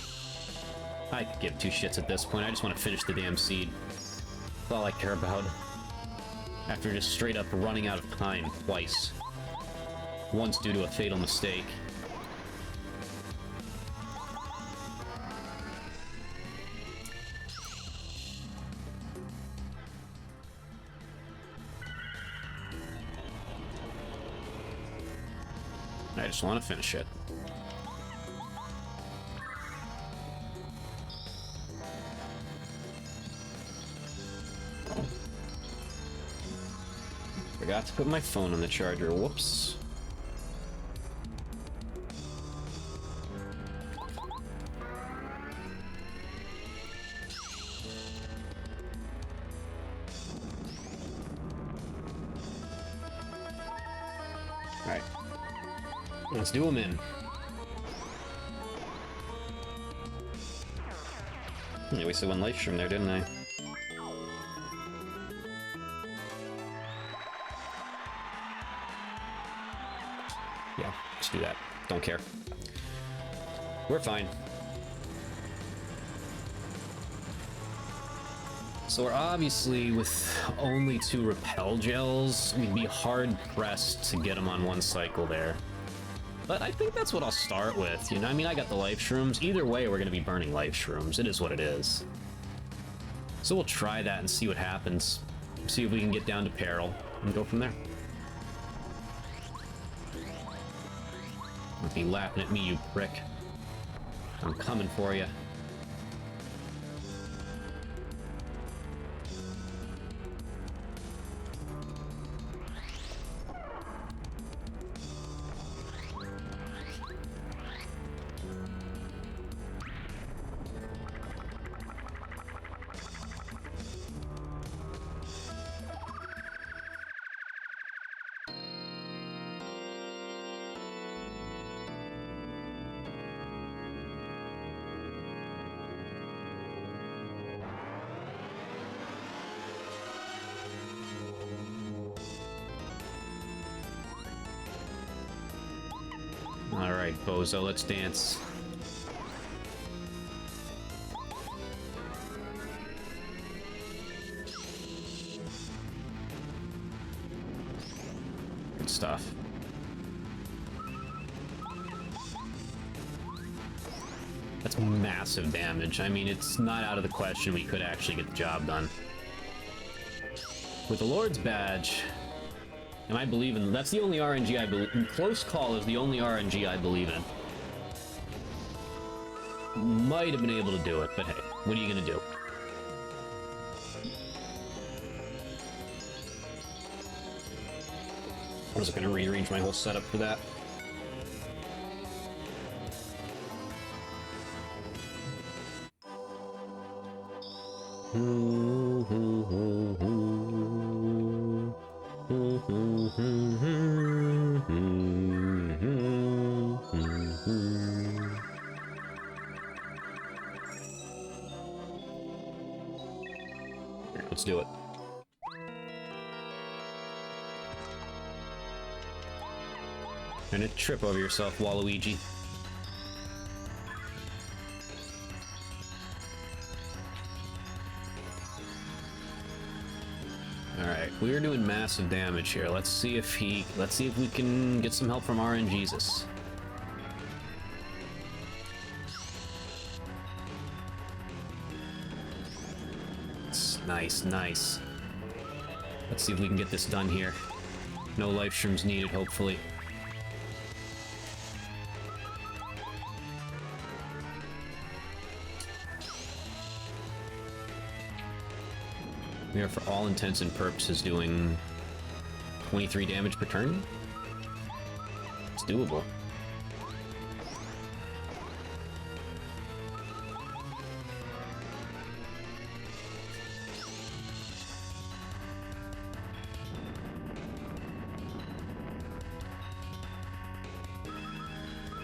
I could give 2 shits at this point. I just want to finish the damn seed. That's all I care about. After just straight up running out of time twice. Once due to a fatal mistake. I just want to finish it. Forgot to put my phone on the charger. Whoops. Alright. Let's do them in. I wasted one life stream there, didn't I? Yeah, just do that. Don't care. We're fine. So we're obviously, with only 2 repel gels, we'd be hard-pressed to get them on 1 cycle there. But I think that's what I'll start with, you know? I mean, I got the life shrooms. Either way, we're going to be burning life shrooms. It is what it is. So we'll try that and see what happens. See if we can get down to peril and go from there. Don't be laughing at me, you prick. I'm coming for you. Alright, bozo, let's dance. Good stuff. That's massive damage. I mean, it's not out of the question we could actually get the job done. With the Lord's Badge... And I believe in... That's the only RNG I believe in. Close Call is the only RNG I believe in. Might have been able to do it, but hey, what are you gonna do? I was gonna rearrange my whole setup for that. Let's do it. And a trip over yourself, Waluigi. Alright, we're doing massive damage here. Let's see if we can get some help from RNGesus. Nice, nice. Let's see if we can get this done here. No life streams needed, hopefully. We are, for all intents and purposes, doing 23 damage per turn. It's doable.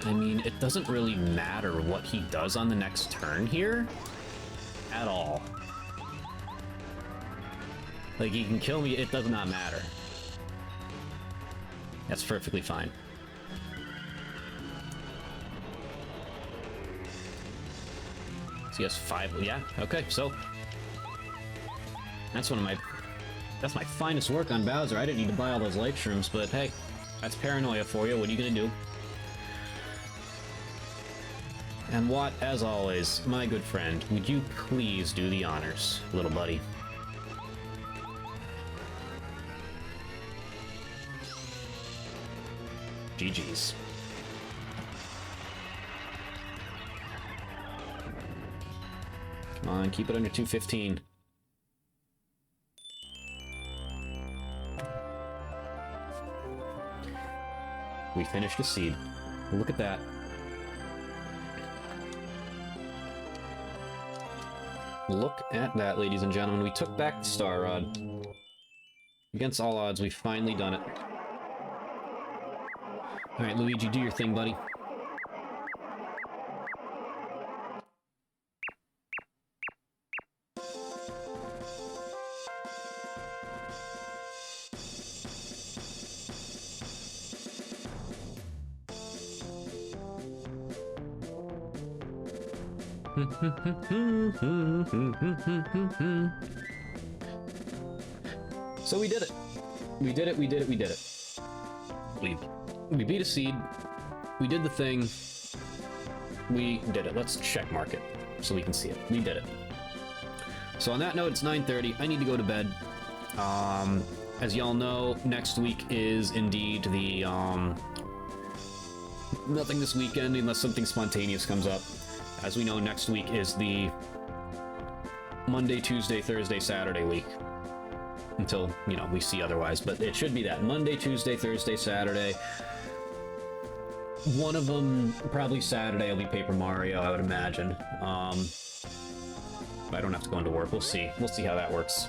I mean, it doesn't really matter what he does on the next turn here at all. Like, he can kill me, it does not matter. That's perfectly fine. So he has 5, yeah, okay, so... That's my finest work on Bowser. I didn't need to buy all those life shrooms, but hey, that's paranoia for you, what are you gonna do? And Watt, as always, my good friend, would you please do the honors, little buddy? GG's. Come on, keep it under 215. We finished a seed. Look at that. Look at that, ladies and gentlemen. We took back the Star Rod. Against all odds, we've finally done it. Alright, Luigi, do your thing, buddy. So we did it. We did it, we did it, we did it. We beat a seed. We did the thing. We did it. Let's check mark it so we can see it. We did it. So on that note, it's 9:30. I need to go to bed. As y'all know, next week is indeed the nothing this weekend unless something spontaneous comes up. As we know, next week is the Monday, Tuesday, Thursday, Saturday week. Until, you know, we see otherwise. But it should be that. Monday, Tuesday, Thursday, Saturday. One of them, probably Saturday, will be Paper Mario, I would imagine. I don't have to go into work. We'll see. We'll see how that works.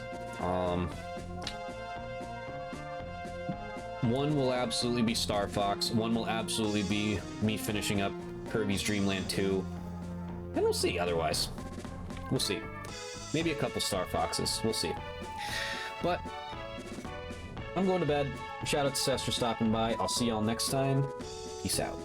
One will absolutely be Star Fox. One will absolutely be me finishing up Kirby's Dream Land 2. And we'll see otherwise. We'll see. Maybe a couple Star Foxes. We'll see. But I'm going to bed. Shout out to Seth for stopping by. I'll see y'all next time. Peace out.